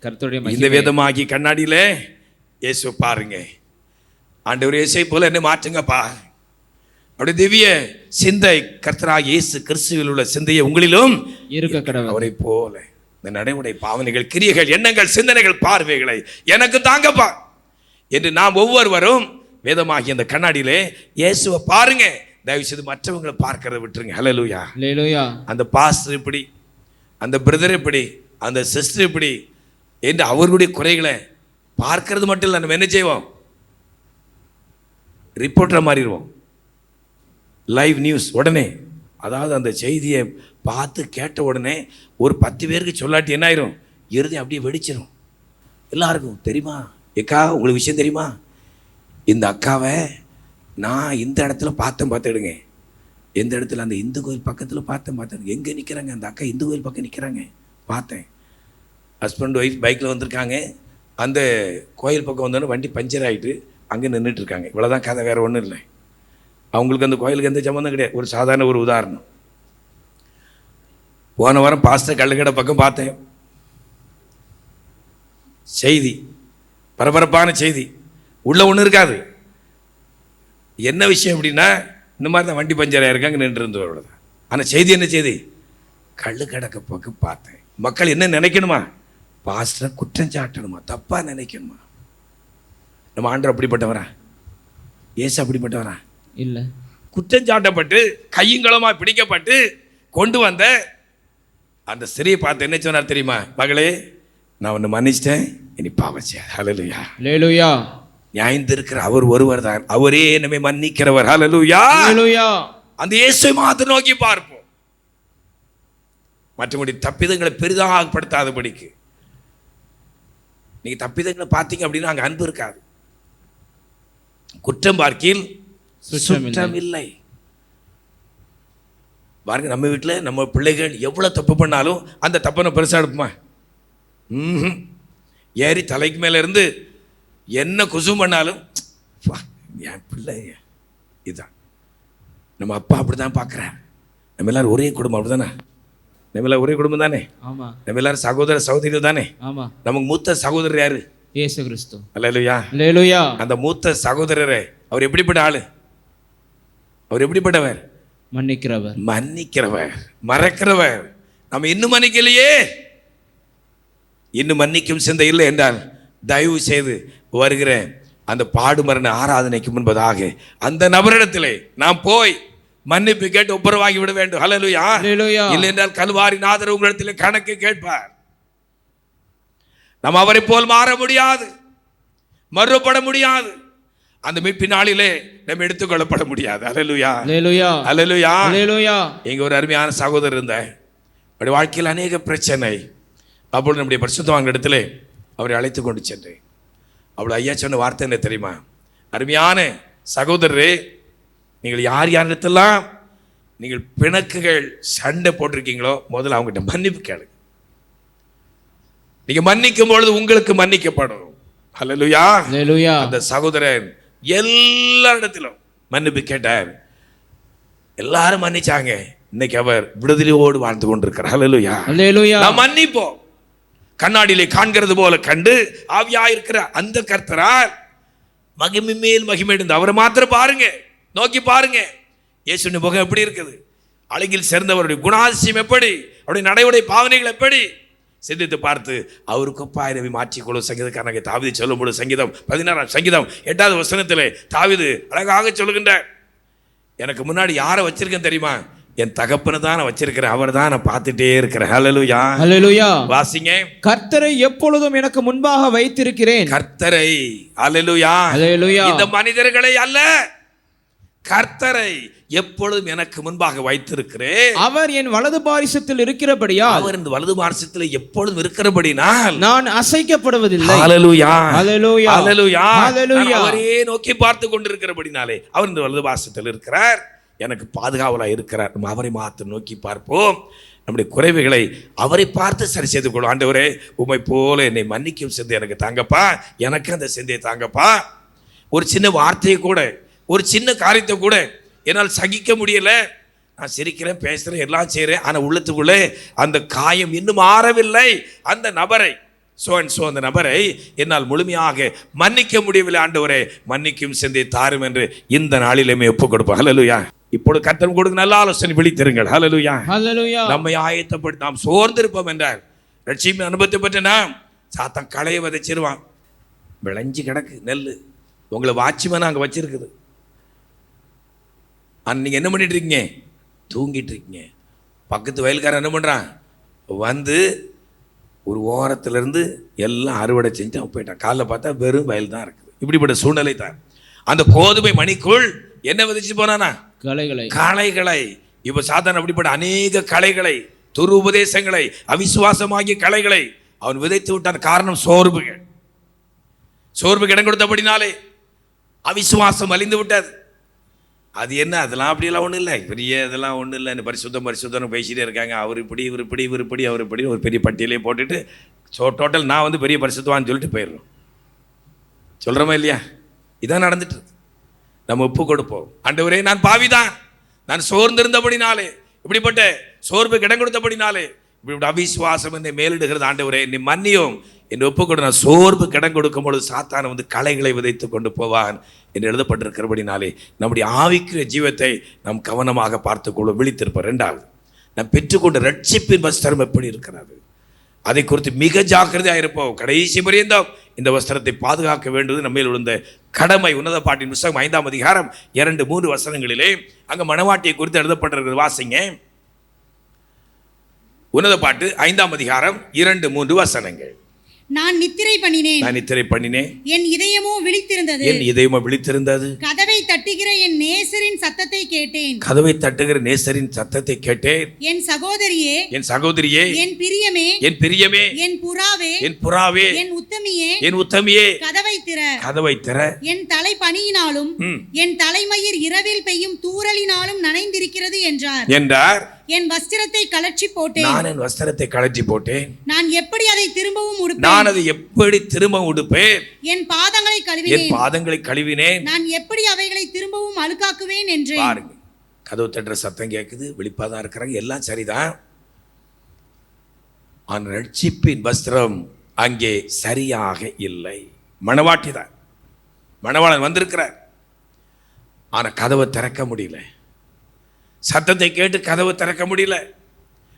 கர்த்தருடைய இந்த வேதமாகி கண்ணாடியில இயேசு பாருங்க. ஆண்டவர் இயேசை போல என்ன மாற்றுங்கப்பா. அவருடைய திவ்ய சிந்தை கர்த்தராகிய இயேசு கிறிஸ்துவில் உள்ள சிந்தையை உங்களிலும் இருக்க கடவுள். அவரை போல இந்த நடைமுறை பாவனைகள், கிரியைகள், எண்ணங்கள், சிந்தனைகள், பார்வைகளை எனக்கு தாங்கப்பா என்று நாம் ஒவ்வொருவரும் வேதமாகி அந்த கண்ணாடியிலே இயேசுவை பாருங்க. தயவு செய்து மற்றவங்களை பார்க்கறத விட்டுருங்க. ஹல்லேலூயா, ஹல்லேலூயா. அந்த பாஸ்டர் இப்படி, அந்த பிரதர் இப்படி, அந்த சிஸ்டர் இப்படி என்று அவர்களுடைய குறைகளை பார்க்கறது மட்டும் இல்லை. நம்ம என்ன செய்வோம்? ரிப்போர்ட்டரை மாறிடுவோம். லைவ் நியூஸ் உடனே, அதாவது அந்த செய்தியை பார்த்து கேட்ட உடனே ஒரு 10 பேருக்கு சொல்லாட்டி என்ன ஆயிரும்? இறுதி அப்படியே வெடிச்சிடும். எல்லாருக்கும் தெரியுமா? ஏக்கா, உங்களுக்கு விஷயம் தெரியுமா? இந்த அக்காவை நான் இந்த இடத்துல பார்த்துடுங்க. எந்த இடத்துல? அந்த இந்து கோயில் பக்கத்தில் பார்த்தேன். எங்கே நிற்கிறாங்க அந்த அக்கா? இந்து கோயில் பக்கம் நிற்கிறாங்க. பார்த்தேன். ஹஸ்பண்ட் ஒய்ஃப் பைக்கில் வந்திருக்காங்க. அந்த கோயில் பக்கம் வந்தோன்னே வண்டி பஞ்சர் ஆகிட்டு அங்கே நின்றுட்டுருக்காங்க. இவ்வளோதான் கதை, வேறு ஒன்றும் இல்லை. அவங்களுக்கு அந்த கோயிலுக்கு எந்த சம்மந்தம் கிடையாது. ஒரு சாதாரண ஒரு உதாரணம். போன வாரம் பாஸ்டர் கள்ளுக்கடை பக்கம் பார்த்தேன். செய்தி, பரபரப்பான செய்தி. உள்ள ஒன்றும் இருக்காது. என்ன விஷயம் அப்படின்னா, இந்த மாதிரி தான் வண்டி பஞ்சர் ஆகிருக்காங்க, நின்று இருந்தவரோட தான். ஆனால் செய்தி என்ன செய்தி? கள்ளுக்கடை பக்கம் பார்த்தேன். மக்கள் என்ன நினைக்கணுமா? பாஸ்டரை குற்றம் சாட்டணுமா? தப்பா நினைக்கணுமா? நம்ம ஆண்டவர் அப்படிப்பட்டவரா? ஏசு அப்படிப்பட்டவரா? இல்லை. குற்றம் சாட்டப்பட்டு கையுங்களமா பிடிக்கப்பட்டு கொண்டு வந்த அந்த ஸ்திரியை பார்த்து என்ன சொன்னார் தெரியுமா? மகளே, நான் உன்னை மன்னிச்சிட்டேன், இனி பாவம் செய்யாத. ஹல்லேலூயா, ஹல்லேலூயா. நியாயந்திருக்கிற அவர் ஒருவர் தான், அவரே நம்மை மன்னிக்கிறவர். ஹல்லேலூயா, ஹல்லேலூயா. அந்த இயேசுவை மாத்திரம் நோக்கி பார்ப்போம். மற்றவங்களுடைய தப்பிதங்களை பெரிதாகப்படுத்தாதபடிக்கு. நீங்க தப்பிதங்களை பார்த்தீங்க அப்படின்னா அங்கே அன்பு இருக்காது. குற்றம் பார்க்கில் சுற்றம் இல்லை. பாருங்க, நம்ம வீட்டில் நம்ம பிள்ளைகள் எவ்வளோ தப்பு பண்ணாலும் அந்த தப்பனை பெருசாக எடுப்புமா? ஏறி தலைக்கு மேலே இருந்து என்ன குசும் பண்ணாலும் என் பிள்ளை இதுதான். நம்ம அப்பா அப்படி தான் பார்க்குறேன். நம்ம எல்லாரும் ஒரே குடும்பம், அப்படிதானே? நம்ம எல்லாரும் ஒரே குடும்பம் தானே? ஆமாம். நம்ம எல்லாரும் சகோதர சகோதரிகள் தானே? ஆமாம். நமக்கு மூத்த சகோதரர் யாரு? இயேசு கிறிஸ்து. அல்லேலூயா, அல்லேலூயா. அந்த மூத்த சகோதரரே அவர் எப்படிப்பட்ட ஆளு? அவர் எப்படிப்பட்டவர்? மன்னிக்கிறவர், மறக்கிறவர். நம்ம இன்னும் மன்னிக்கலையே. இன்னும் மன்னிக்கும் சிந்தை இல்லை என்றால் தயவு செய்து வருகிற அந்த பாடுமரண ஆராதனைக்கு முன்பதாக அந்த நபரிடத்திலே நாம் போய் மன்னிப்பு கேட்டு ஒப்புரவாகி விட வேண்டும். ஹல்லேலூயா. இல்லை என்றால் கல்வாரி நாதர் உங்களிடத்திலே கணக்கு கேட்பார். நாம் அவரை போல் மாற முடியாது, மறுபட முடியாது. அந்த மீட்பின் நாளிலே நம்ம எடுத்துக்கொள்ளப்பட முடியாது. ஹல்லேலூயா, ஹல்லேலூயா, ஹல்லேலூயா. இங்க ஒரு அருமையான சகோதரர் இருந்தார். அவருடைய வாழ்க்கையில் அநேக பிரச்சனை. அப்பொழுது நம்முடைய பரிசுத்தவான்கள் இடத்திலே அவரை அழைத்து கொண்டு சென்றேன். அவ்வளோ ஐயா சொன்ன வார்த்தை என்ன தெரியுமா? அருமையான சகோதரரே, நீங்கள் யார் யாரிடத்தெல்லாம் நீங்கள் பிணக்குகள் சண்டை போட்டிருக்கீங்களோ முதல்ல அவங்ககிட்ட மன்னிப்பு கேளுங்க. நீங்க மன்னிக்கும் பொழுது உங்களுக்கு மன்னிக்கப்படும். ஹல்லேலூயா, ஹல்லேலூயா. அந்த சகோதரன் எல்லாரிடத்திலும் மன்னிப்பு கேட்டார். எல்லாரும் மன்னிச்சாங்க. இன்னைக்கு அவர் விடுதலையோடு வாழ்ந்து கொண்டிருக்கிறார். ஹல்லேலூயா, ஹல்லேலூயா. நாம் மன்னிப்போம். கண்ணாடியிலே காண்கிறது போல கண்டு ஆவியாயிருக்கிற அந்த கர்த்தரால் மகிமை மேல் மகிமை இருந்து அவரை மாத்திரம் பாருங்க, நோக்கி பாருங்க. இயேசுவின் முகம் எப்படி இருக்குது, அழகில் சேர்ந்தவருடைய குணாதிசயம் எப்படி, அவருடைய நடைமுறை பாவனைகள் எப்படி சிந்தித்து பார்த்து அவருக்கு ஒப்பாயிரவை மாற்றிக்கொள்ளும் சங்கீதக்காரனாக தாவீது சொல்லும்போது சங்கீதம் 16 சங்கீதம் 8வது வசனத்திலே தாவீது அழகாக சொல்லுகின்ற, எனக்கு முன்னாடி யாரை வச்சிருக்கேன் தெரியுமா? என் தகப்பனை தான் நான் வச்சிருக்கிறேன், அவர் தான் நான் பார்த்துட்டே இருக்கிறேன். ஹல்லேலூயா, ஹல்லேலூயா. வாசிங்க. கர்த்தரை எப்பொழுதும் எனக்கு முன்பாக வைத்திருக்கிறேன். கர்த்தரை, ஹல்லேலூயா, ஹல்லேலூயா. இந்த மனிதர்களை அல்ல, கர்த்தரை எப்பொழுதும் எனக்கு முன்பாக வைத்திருக்கிறேன். அவர் என் வலது பாரிசத்தில் இருக்கிறபடியால், அவர் இந்த வலது பாரிசத்தில் எப்பொழுதும் இருக்கிறபடினால் நான் அசைக்கப்படுவதில்லை. ஹல்லேலூயா, ஹல்லேலூயா, ஹல்லேலூயா, ஹல்லேலூயா. அவரே நோக்கி பார்த்து கொண்டிருக்கிறபடினாலே அவர் இந்த வலது பாரிசத்தில் இருக்கிறார், எனக்கு பாதுகாவலாக இருக்கிறார். நம்ம அவரை மாத்திரம் நோக்கி பார்ப்போம். நம்முடைய குறைவுகளை அவரை பார்த்து சரி செய்து கொள்ளும். ஆண்டவரே, உம்மை போல என்னை மன்னிக்கும் சிந்தை எனக்கு தாங்கப்பா, எனக்கு அந்த சிந்தையை தாங்கப்பா. ஒரு சின்ன வார்த்தையை கூட, ஒரு சின்ன காரியத்தை கூட என்னால் சகிக்க முடியல. நான் சிரிக்கிறேன், பேசுகிறேன், எல்லாம் செய்கிறேன், ஆனால் உள்ளத்துக்குள்ளே அந்த காயம் இன்னும் ஆறவில்லை. அந்த நபரை அந்த நபரை என்னால் முழுமையாக மன்னிக்க முடியவில்லை. ஆண்டவரே, மன்னிக்கும் சிந்தை தாரும் என்று இந்த நாளிலுமே ஒப்புக் கொடுப்போம். ஹல்லேலூயா. இப்பொழுது கர்த்தர் கொடுக்க நல்ல ஆலோசனை விழித்திருங்கள். ஹல்லேலூயா, ஹல்லேலூயா. நம்மை ஆயத்தப்பட்டு நாம் சோர்ந்திருப்போம் என்றால் ரட்சிப்பு அனுபவத்தை பற்றி நாம் சாத்தான் களையை விதைச்சிருவான். விளைஞ்சி கிடக்கு நெல், உங்களை வாட்ச்மேன் அங்கே வச்சிருக்குது. நீங்கள் என்ன பண்ணிட்டு இருக்கீங்க? தூங்கிட்டு இருக்கீங்க. பக்கத்து வயல்காரன் என்ன பண்ணுறான்? வந்து ஒரு ஓரத்திலிருந்து எல்லாம் அறுவடை செஞ்சு அவன் போயிட்டான். காலைல பார்த்தா வெறும் வயல் தான் இருக்குது. இப்படிப்பட்ட சூழ்நிலை தான். அந்த கோதுமை மணிக்குள் என்ன விதைச்சு போனானா? களைகளை. இப்போ சாதாரண அப்படிப்பட்ட அநேக களைகளை, துரு உபதேசங்களை, அவிசுவாசமாகிய களைகளை அவன் விதைத்து விட்டான். காரணம் சோர்வுகள். சோர்வுக்கு இடம் கொடுத்தபடினாலே அவிசுவாசம் அழிந்து விட்டது. அது என்ன, அதெல்லாம் அப்படியெல்லாம் ஒன்றும் இல்லை, பெரிய இதெல்லாம் ஒன்றும் இல்லை. பரிசுத்தம் பேசிகிட்டே இருக்காங்க. அவர் இப்படி, இவர் இப்படி, இவர் இப்படி, அவர் இப்படி, ஒரு பெரிய பட்டியலே போட்டுட்டு டோட்டல் நான் வந்து பெரிய பரிசுத்தவான்னு சொல்லிட்டு போயிடுறோம். சொல்கிறோமா இல்லையா? இதான் நடந்துட்டு. நம்ம ஒப்பு கொடுப்போம். ஆண்டவரே, நான் பாவிதான், நான் சோர்ந்திருந்தபடினாலே, இப்படிப்பட்ட சோர்வுக்கு இடம் கொடுத்தபடினாலே இப்படி அவிசுவாசம் என்னை மேலிடுகிறது. ஆண்டவரே, நீ மன்னியும் என்று ஒப்புக்கொடு. நான் சோர்வு கடன் கொடுக்கும் பொழுது சாத்தான வந்து களைகளை விதைத்து கொண்டு போவான் என்று எழுதப்பட்டிருக்கிறபடினாலே நம்முடைய ஆவிக்குரிய ஜீவத்தை நாம் கவனமாக பார்த்துக்கொள்ளும், விழித்திருப்போம். 2வது, நாம் பெற்றுக்கொண்ட ரட்சிப்பின் வஸ்திரம் எப்படி இருக்கிறது அதை குறித்து மிக ஜாக்கிரதையாக இருப்போம். கடைசி பரியந்தம் இந்த வஸ்திரத்தை பாதுகாக்க வேண்டுவது நம்மேல் விழுந்த கடமை. உன்னத பாட்டின் புத்தகம் 5ஆம் அதிகாரம் 2-3 வசனங்களிலே அங்கே மணவாட்டியை குறித்து எழுதப்பட்டிருக்கிறது. வாசிங்க. உன்னத பாட்டு 5ஆம் அதிகாரம் 2-3 வசனங்கள். நான் நித்திரை பண்ணினேன், என் இதயமோ விழித்திருந்தது. கதவை தட்டுகிற என் நேசரின் சத்தத்தை கேட்டேன். என் சகோதரியே, என் பிரியமே, என் புறாவே, என் உத்தமியே, கதவை திற. என் தலை பனியினாலும் என் தலைமயிர் இரவில் பெய்யும் தூறலினாலும் நனைந்திருக்கிறது என்றார். என் வஸ்திரத்தை கழற்றி போட்டேன். நான் எப்படி அதை திரும்பவும் உடுப்பேன்? என் பாதங்களை கழுவினேன். நான் எப்படி அவைகளை திரும்பவும் அழுக்காக்குவேன் என்றேன். பாருங்க, கதவு தட்டுற சத்தம் கேட்குது, விழிப்பாதான் இருக்கிறாங்க, எல்லாம் சரிதான். ஆனால் ரட்சிப்பின் வஸ்திரம் அங்கே சரியாக இல்லை. மணவாட்டி தான், மணவாளன் வந்திருக்கிறார், ஆனால் கதவை திறக்க முடியல. சத்தத்தை கேட்டு கதவு திறக்க முடியல.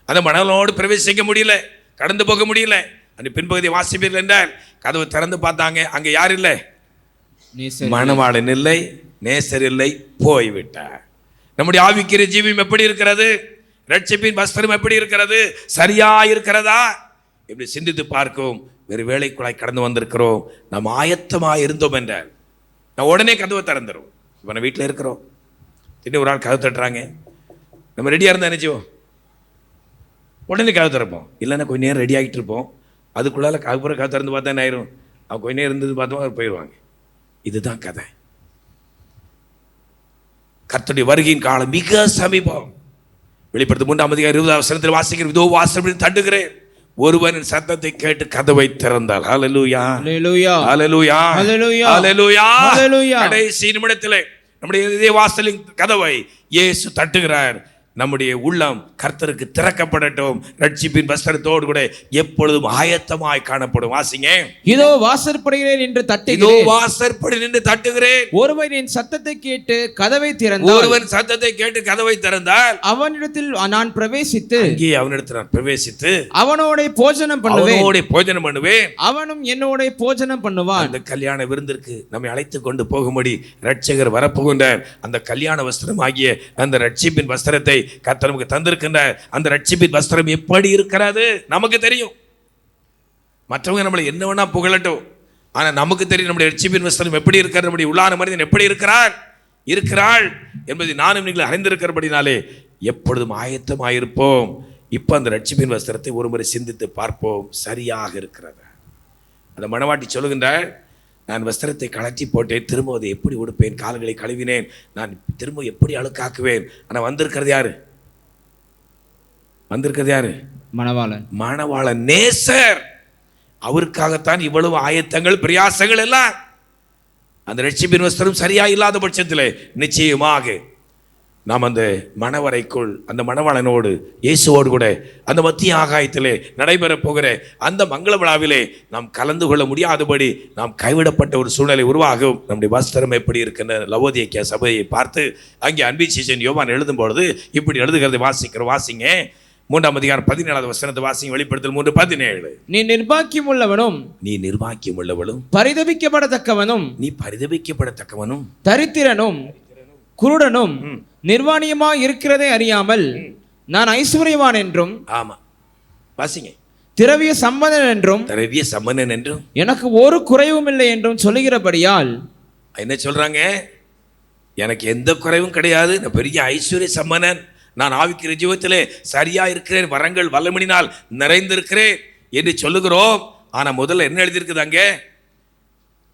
அந்த மணவனோடு பிரவேசிக்க முடியல, கடந்து போக முடியல. அந்த பின்பகுதி வாசிப்பீர்கள் என்றால் கதவு திறந்து பார்த்தாங்க, அங்கே யார் இல்லை, மணவாளன் இல்லை, நேசர் இல்லை, போய்விட்டார். நம்முடைய ஆவிக்குரிய ஜீவியம் எப்படி இருக்கிறது? ரட்சிப்பின் வஸ்திரம் எப்படி இருக்கிறது? சரியா இருக்கிறதா? இப்படி சிந்தித்து பார்க்கும் வேறு வேலைக்குள்ளாய் கடந்து வந்திருக்கிறோம். நாம் ஆயத்தமாக இருந்தோம் என்றால் நான் உடனே கதவை திறந்துடும். இப்போ நம்ம வீட்டில் இருக்கிறோம், திடீர்னு ஒரு ஆள் கதவு தட்டுறாங்க, நம்ம ரெடியாக இருந்தால் நினைச்சோம் உடனே கதவு திறப்போம். இல்லைன்னா கொஞ்சம் நேரம் ரெடி ஆகிட்டு இருப்போம். அதுக்குள்ளால கதவு திறந்து பார்த்தா என்ன ஆயிரும்? அவங்க கொஞ்ச நேரம் இருந்தது பார்த்தோம், அவர் போயிடுவாங்க. இதுதான் கதை. கர்த்தருடைய வருகையின் காலம் மிக சமீபம். வெளிப்படுத்தும் 3:20 வாசிக்கிற இதோ வாசல் தட்டுகிறேன், ஒருவனின் சத்தத்தை கேட்டு கதவை திறந்தால். ஹல்லேலூயா, ஹல்லேலூயா, ஹல்லேலூயா, ஹல்லேலூயா, ஹல்லேலூயா, ஹல்லேலூயா. கடைசி நிமிடத்திலே நம்முடைய இதே வாசலின் கதவை இயேசு தட்டுகிறார். நம்முடைய உள்ளம் கர்த்தருக்கு திறக்கப்படட்டும். ரட்சிப்பின் வஸ்திரத்தோடு கூட எப்பொழுதும் ஆயத்தமாய் காணப்படும். வாசிங்க. இதோ வாசற்படுகிறேன் என்று தட்டுகிறேன், இதோ வாசற்படி நின்று தட்டுகிறேன், ஒருவன் என் சத்தத்தை கேட்டு கதவை திறந்தால், ஒருவன் சத்தத்தை கேட்டு கதவை திறந்தால் அவனிடத்தில் நான் பிரவேசித்து, அங்கே அவனிடத்தில் நான் பிரவேசித்து அவனோட போஜனம் பண்ணுவேன், அவனோட போஜனம் பண்ணுவேன், அவனும் என்னோட போஜனம் பண்ணுவான். அந்த கல்யாண விருந்திற்கு நம்மை அழைத்து கொண்டு போகும்படி ரட்சகர் வரப்போகின்றார். அந்த கல்யாண வஸ்திரம் ஆகிய அந்த ரட்சிப்பின் வஸ்திரத்தை கர்த்தர் நமக்கு தந்திருக்கின்றார். அந்த ரட்சிப்பின் வஸ்திரம் எப்படி இருக்கிறது நமக்கு தெரியும். மற்றவங்க நம்மளை என்ன வேணா புகழட்டும், ஆனா நமக்கு தெரியும் நம்முடைய ரட்சிப்பின் வஸ்திரம் எப்படி இருக்கிறது, நம்முடைய உள்ளான மனிதன் எப்படி இருக்கிறாள் என்பதை நானும் நீங்கள் அறிந்திருக்கிறபடினாலே எப்பொழுதும் ஆயத்தமாயிருப்போம். இப்போ அந்த ரட்சிப்பின் வஸ்திரத்தை ஒருமுறை சிந்தித்து பார்ப்போம், சரியாக இருக்கிறது. அந்த மணவாட்டி சொல்லுகின்றார், நான் வஸ்திரத்தை கழற்றி போட்டேன், திரும்ப அதை எப்படி உடுப்பேன், கால்களை கழுவினேன், நான் திரும்ப எப்படி அழுக்காக்குவேன். ஆனால் வந்திருக்கிறது யாரு? மணவாளன், நேசர். அவருக்காகத்தான் இவ்வளவு ஆயத்தங்கள், பிரயாசங்கள் எல்லாம். அந்த ரட்சிப்பின் வஸ்திரம் சரியா இல்லாத பட்சத்தில் நிச்சயமாக நாம் அந்த மணவரைக்குள் அந்த மணவாளனோடு இயேசுவோடு கூட அந்த மத்திய ஆகாயத்திலே நடைபெறப் போகிற அந்த மங்கள விழாவிலே நாம் கலந்து கொள்ள முடியாதபடி நாம் கைவிடப்பட்ட ஒரு சூழ்நிலை உருவாகும். நம்முடைய வஸ்திரம் எப்படி இருக்கின்ற லவோதிக்கேயா சபையை பார்த்து அங்கே அன்பின் சீசன் யோவான் எழுதும்பொழுது இப்படி எழுதுகிறதை வாசிங்க. 3:17 வாசிங்க. வெளிப்படுத்தல் 3:17. நீ நிர்பாக்கியம் உள்ளவளும் பரிதபிக்கப்படத்தக்கவனும் தரித்திரனும் குருடனும் நிர்வாணியமா இருக்கிறதை அறியாமல் நான் ஐஸ்வர்யவான் என்றும், ஆமா வாசிங்க, திரவிய சம்பந்தன் என்றும் எனக்கு ஒரு குறைவும் இல்லை என்றும் சொல்லுகிறபடியால் என்ன சொல்றாங்க? எனக்கு எந்த குறைவும் கிடையாது, நான் பெரிய ஐஸ்வர்ய சம்பந்தன், நான் ஆவிக்கிற ஜீவத்திலே சரியா இருக்கிறேன், வரங்கள் வல்லமணினால் நிறைந்திருக்கிறேன் என்று சொல்லுகிறோம். ஆனா முதல்ல என்ன எழுதியிருக்குது அங்கே?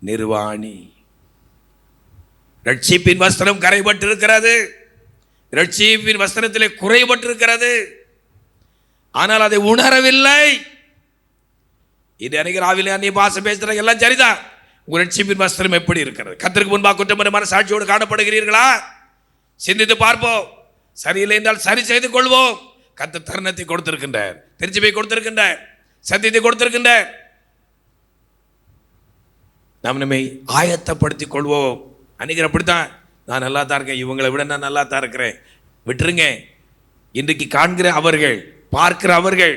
நிர்வாணி. ரட்சிப்பின் வஸ்திரம் கரைபட்டிருக்கிறது, ரட்சிப்பின் வஸ்திரத்திலே குறைபட்டிருக்கிறது, ஆனால் அதை உணரவில்லை. இது அனைவர் ஆவிலே அந்நிய பாஷை பேசுறாங்க, எல்லாம் சரிதான். உங்கள் ரட்சிப்பின் வஸ்திரம் எப்படி இருக்கிறது? கர்த்தருக்கு முன்பாக குற்றமற்ற சாட்சியோடு காணப்படுகிறீர்களா? சிந்தித்து பார்ப்போம். சரியில்லை என்றால் சரி செய்து கொள்வோம். கர்த்தர் தருணத்தை கொடுத்திருக்கின்றார், திருச்சிபை கொடுத்திருக்கின்றார், சத்தியத்தை கொடுத்திருக்கின்றார். நாம் நம்மை ஆயத்தப்படுத்திக் கொள்வோம். அன்னைக்கு அப்படித்தான், நான் நல்லா தான் இருக்கேன், இவங்களை விட நான் நல்லா தான் இருக்கிறேன், விட்டுருங்க. இன்றைக்கு காண்கிற அவர்கள், பார்க்கிற அவர்கள்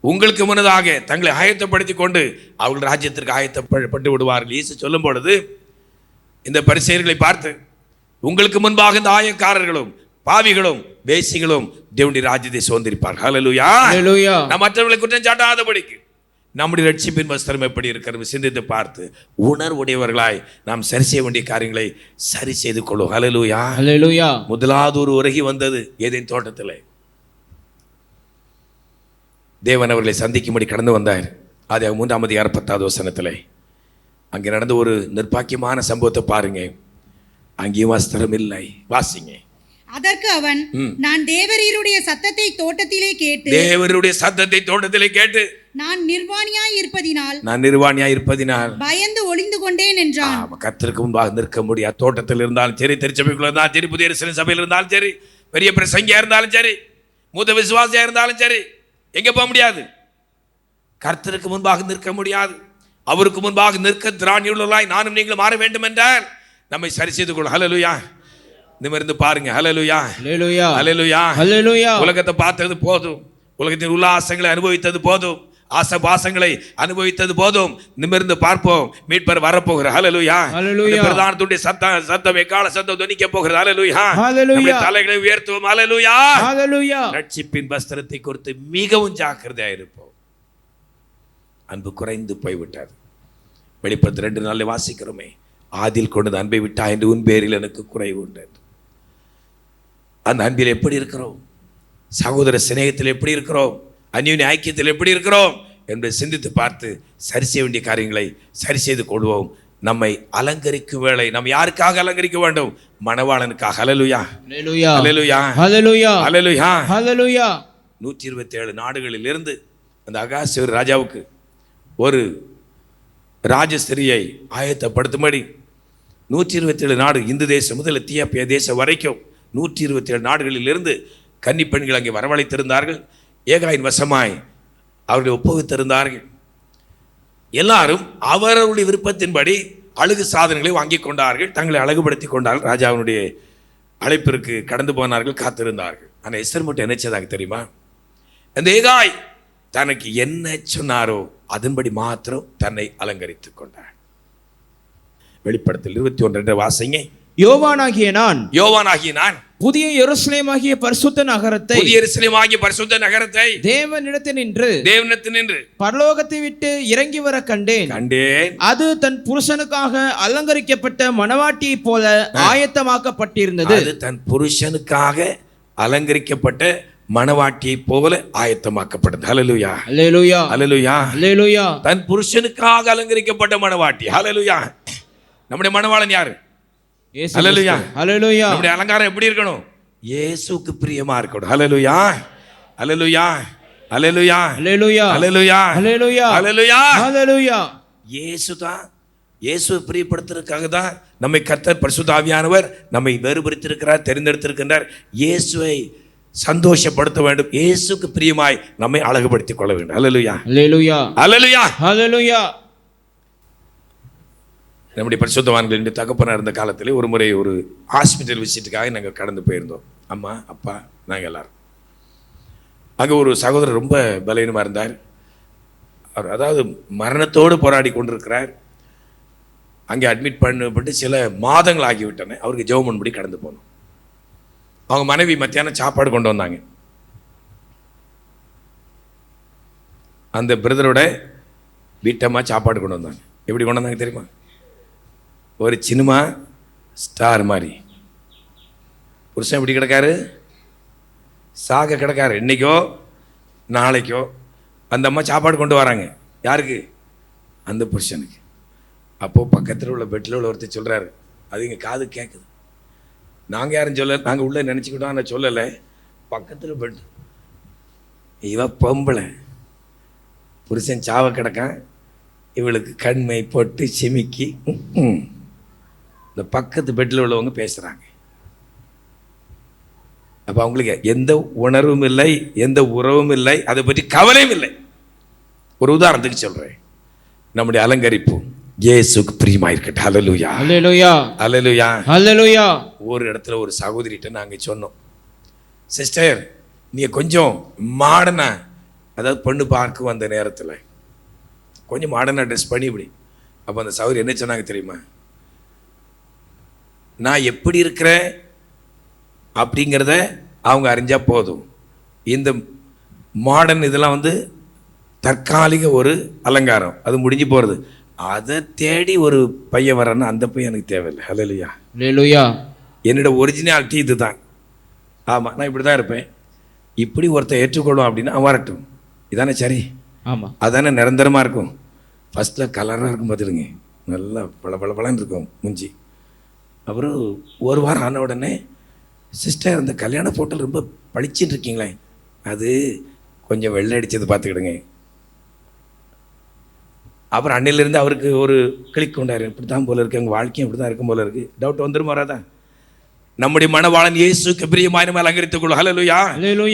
உங்களுக்கு முன்னதாக தங்களை ஆயத்தப்படுத்தி கொண்டு அவர்கள் ராஜ்யத்திற்கு ஆயத்தப்பட்டு விடுவார்கள். இயேசு சொல்லும் பொழுது இந்த பரிசேயர்களை பார்த்து, உங்களுக்கு முன்பாக இந்த ஆயக்காரர்களும் பாவிகளும் வேசிகளும் தேவனுடைய ராஜ்யத்தை சுதந்திரிப்பார்கள். ஹல்லேலூயா, ஹல்லேலூயா. நாம் மற்றவர்களை குற்றம் சாட்டாதபடிக்கு நம்முடைய ரட்சிப்பின் வஸ்திரம் எப்படி இருக்கிறது சிந்தித்து பார்த்து உணர்வுடையவர்களாய் நாம் சரி செய்ய வேண்டிய காரியங்களை சரி செய்து கொள்ளும். ஹல்லேலூயா, ஹல்லேலூயா. முதலாவது ஒரு உரகி வந்தது ஏதேன் தோட்டத்தில். தேவன் அவர்களை சந்திக்கும்படி கடந்து வந்தார். அது 3:10 அங்கே நடந்த ஒரு நிர்பாக்கியமான சம்பவத்தை பாருங்க. அங்கேயும் வஸ்திரம் இல்லை. வாசிங்க. அதற்கு அவன், நான் தேவரீருடைய சத்தத்தை தோட்டத்திலே கேட்டு நான் நிர்வாணியாய் இருப்பதினால் பயந்து ஒளிந்து கொண்டேன் என்றான். கர்த்தருக்கு முன்பாக நிற்க முடியாது. தோட்டத்தில் இருந்தாலும் சரி, திருச்சபைக்குள்ள இருந்தாலும் சரி, புதிய எருசலேம் சபையில் இருந்தாலும் சரி, பெரிய பிரசங்கியா இருந்தாலும் சரி, மூத்த விசுவாசியா இருந்தாலும் சரி, எங்க போக முடியாது? கர்த்தருக்கு முன்பாக நிற்க முடியாது. அவருக்கு முன்பாக நிற்க திராணியுள்ளவர்களாய் நானும் நீங்களும் மாற வேண்டும் என்றால் நம்மை சரி செய்து கொள்ளும். ஹல்லேலூயா. நிமிர்ந்து பாருங்க. ஹல்லேலூயா, ஹல்லேலூயா, ஹல்லேலூயா, ஹல்லேலூயா. உலகத்தை பார்த்தது போதும், உலகத்தின் உல்லாசங்களை அனுபவித்தது போதும், ஆசபாசங்களை அனுபவித்தது போதும், நிமிர்ந்து பார்ப்போம், மீட்பர் வரப்போகிறார். ஹல்லேலூயா. ஹல்லேலூயா. பிரதானத்துடைய சத்தம் எக்கால சத்தம் துணிக்க போகிறது. ஹல்லேலூயா. ஹல்லேலூயா. நம்முடைய தலைகளை உயர்த்துவோம். ஹல்லேலூயா. ஹல்லேலூயா. ரட்சிப்பின் வஸ்திரத்தை குறித்து மிகவும் ஜாக்கிரதையாக இருப்போம். அன்பு குறைந்து போய்விட்டது. வெளிப்படுத்த 2 நாளில் வாசிக்கிறோமே, ஆதில் கொண்டது அன்பை விட்டா என்று உன் பேரில் எனக்கு குறைவு உண்டு. அந்த அன்பில் எப்படி இருக்கிறோம்? சகோதர சிநேகத்தில் எப்படி இருக்கிறோம்? அந்யோன்ய ஐக்கியத்தில் எப்படி இருக்கிறோம் என்பதை சிந்தித்து பார்த்து சரி செய்ய வேண்டிய காரியங்களை சரி செய்து கொள்வோம். நம்மை அலங்கரிக்கும் வேளை நாம் யாருக்காக அலங்கரிக்க வேண்டும்? மணவாளனுக்காக. ஹல்லேலூயா. ஹல்லேலூயா. ஹல்லேலூயா. ஹல்லேலூயா. ஹல்லேலூயா. ஹல்லேலூயா. 127 நாடுகளில் இருந்து அந்த அகாஸ்வேரு ராஜாவுக்கு ஒரு ராஜஸ்திரியை ஆயத்தப்படுத்தும்படி 127 நாடு, இந்து தேசம் முதல் எத்தியோப்பியா தேசம் வரைக்கும் 127 நாடுகளில் இருந்து கன்னி பெண்கள் அங்கே வரவழைத்திருந்தார்கள். ஏகாயின் வசமாய் அவர்களை ஒப்புவித்திருந்தார்கள். எல்லாரும் அவர்களுடைய விருப்பத்தின்படி அழகு சாதனங்களை வாங்கி கொண்டார்கள், தங்களை அழகுபடுத்தி கொண்டார்கள். ராஜாவினுடைய அழைப்பிற்கு கடந்து போனார்கள், காத்திருந்தார்கள். ஆனால் எஸ்தர் மட்டும் என்ன செய்தாங்க தெரியுமா? அந்த ஏகாய் தனக்கு என்ன சொன்னாரோ அதன்படி மாத்திரம் தன்னை அலங்கரித்துக் கொண்டார். வெளிப்படுத்தல் 21 வாசிங்க. யோவானாகிய நான் புதிய எருசலேமாகிய பரிசுத்த நகரத்தை தேவனிடத்தினின்று பரலோகத்தை விட்டு இறங்கி வர கண்டேன். அது தன் புருஷனுக்காக அலங்கரிக்கப்பட்ட மணவாட்டியை போல ஆயத்தமாக்கப்பட்டிருந்தது. அது தன் புருஷனுக்காக அலங்கரிக்கப்பட்ட மணவாட்டியை போல ஆயத்தமாக்கப்பட்டது. ஹல்லேலூயா. ஹல்லேலூயா. ஹல்லேலூயா. ஹல்லேலூயா. தன் புருஷனுக்காக அலங்கரிக்கப்பட்ட மணவாட்டி. ஹல்லேலூயா. நம்முடைய மணவாளன் யாரு? ஹல்லேலூயா. ஹல்லேலூயா. நம்முடைய அலங்காரம் எப்படி இருக்கணும்? இயேசுவுக்கு பிரியமா இருக்கணும். ஹல்லேலூயா. ஹல்லேலூயா. ஹல்லேலூயா. ஹல்லேலூயா. ஹல்லேலூயா. ஹல்லேலூயா. ஹல்லேலூயா. ஹல்லேலூயா. இயேசுவை பிரியப்படுத்துறதுக்காக தான் நம்மை கர்த்தர் பரிசுத்த ஆவியானவர் நம்மை வேறுபடுத்தியிருக்கிறார், தெரிந்தெடுத்திருக்கின்றார். இயேசுவை சந்தோஷப்படுத்த வேண்டும், இயேசுக்கு பிரியமாய் நம்மை அழகுபடுத்திக் கொள்ள வேண்டும். ஹல்லேலூயா. ஹல்லேலூயா. ஹல்லேலூயா. ஹல்லேலூயா. நம்முடைய பரிசுத்தவான்கள் இந்த தகப்பனார் இருந்த காலத்திலே ஒரு முறை ஒரு ஹாஸ்பிட்டல் விசிட்டுக்காக நாங்கள் கடந்து போயிருந்தோம். அம்மா, அப்பா, நாங்கள் எல்லாரும். அங்கே ஒரு சகோதரர் ரொம்ப பலவீனமாக இருந்தார். அவர் அதாவது மரணத்தோடு போராடி கொண்டிருக்கிறார். அங்கே அட்மிட் பண்ணப்பட்டு சில மாதங்கள் ஆகிவிட்டன. அவருக்கு ஜெபம் பண்ணும்படி கடந்து போனோம். அவங்க மனைவி மத்தியானம் சாப்பாடு கொண்டு வந்தாங்க. அந்த பிரதரோட வீட்டம்மா சாப்பாடு கொண்டு வந்தாங்க. எப்படி கொண்டு வந்தாங்க தெரியுமா? ஒரு சினிமா ஸ்டார் மாதிரி. புருஷன் எப்படி கிடக்காரு? சாக கிடக்காரு. இன்னைக்கோ நாளைக்கோ அந்த அம்மா சாப்பாடு கொண்டு வராங்க. யாருக்கு? அந்த புருஷனுக்கு. அப்போது பக்கத்தில் உள்ள பெட்டில் உள்ள ஒருத்தர் சொல்கிறாரு, அது எங்கள் காது கேட்குது. நாங்கள் யாரும் சொல்லலை, நாங்கள் உள்ளே நினச்சிக்கிட்டோம், ஆனால் சொல்லலை. பக்கத்தில் பெட்டு, இவ பொம்பளை, புருஷன் சாவ கிடக்கான், இவளுக்கு கண்மை போட்டு சிமிக்கி இந்த பக்கத்து பெட்டில் உள்ளவங்க பேசுகிறாங்க. அப்போ அவங்களுக்கு எந்த உணர்வும் இல்லை, எந்த உறவும் இல்லை, அதை பற்றி கவலையும் இல்லை. ஒரு உதாரணத்துக்கு சொல்கிறேன். நம்முடைய அலங்கரிப்பு இயேசுக்கு பிரியமாயிருக்கட்டும். ஹல்லேலூயா. ஹல்லேலூயா. ஹல்லேலூயா. ஹல்லேலூயா. ஒரு இடத்துல ஒரு சகோதரிகிட்ட நாங்கள் சொன்னோம், சிஸ்டர் நீங்கள் கொஞ்சம் மாடனா, அதாவது பொண்ணு பார்க்க வந்த நேரத்தில் கொஞ்சம் மாடர்னாக ட்ரெஸ் பண்ணி இப்படி. அப்போ அந்த சகோதரி என்ன சொன்னாங்க தெரியுமா? நான் எப்படி இருக்கிறேன் அப்படிங்கிறத அவங்க அறிஞ்சால் போதும். இந்த மாடர்ன் இதெல்லாம் வந்து தற்காலிக ஒரு அலங்காரம், அது முடிஞ்சு போகிறது. அதை தேடி ஒரு பையன் வரான்னா அந்த பையன் எனக்கு தேவையில்லை. ஹல்லேலூயா. ஹல்லேலூயா. என்னோட ஒரிஜினாலிட்டி இது தான். ஆமாம், நான் இப்படி தான் இருப்பேன். இப்படி ஒருத்தர் ஏற்றுக்கொள்வோம் அப்படின்னா அவன் வரட்டும். இதானே சரி? ஆமாம், அதானே நிரந்தரமாக இருக்கும். ஃபஸ்ட்டில் கலராக இருக்கும் பார்த்துருங்க, நல்லா பளபளன்னு இருக்கும் மூஞ்சி. அப்புறம் ஒரு வாரம் ஆன உடனே, சிஸ்டர் அந்த கல்யாண ஃபோட்டோவில் ரொம்ப பளிச்சுட்டு இருக்கீங்களே, அது கொஞ்சம் வெள்ளை அடித்தது பார்த்துக்கிடுங்க. அப்புறம் அன்னையிலேருந்து அவருக்கு ஒரு கிளிக் கொண்டாரு, இப்படி தான் போல இருக்குது, எங்கள் வாழ்க்கையும் இப்படி தான் இருக்கும் போல இருக்குது. டவுட் வந்துடும் வராதான்? நம்முடைய மணவாளன் இயேசுக்கு பிரியமாய் நம்ம அலங்கரித்துக் கொள்ளும். ஹல்லேலூயா.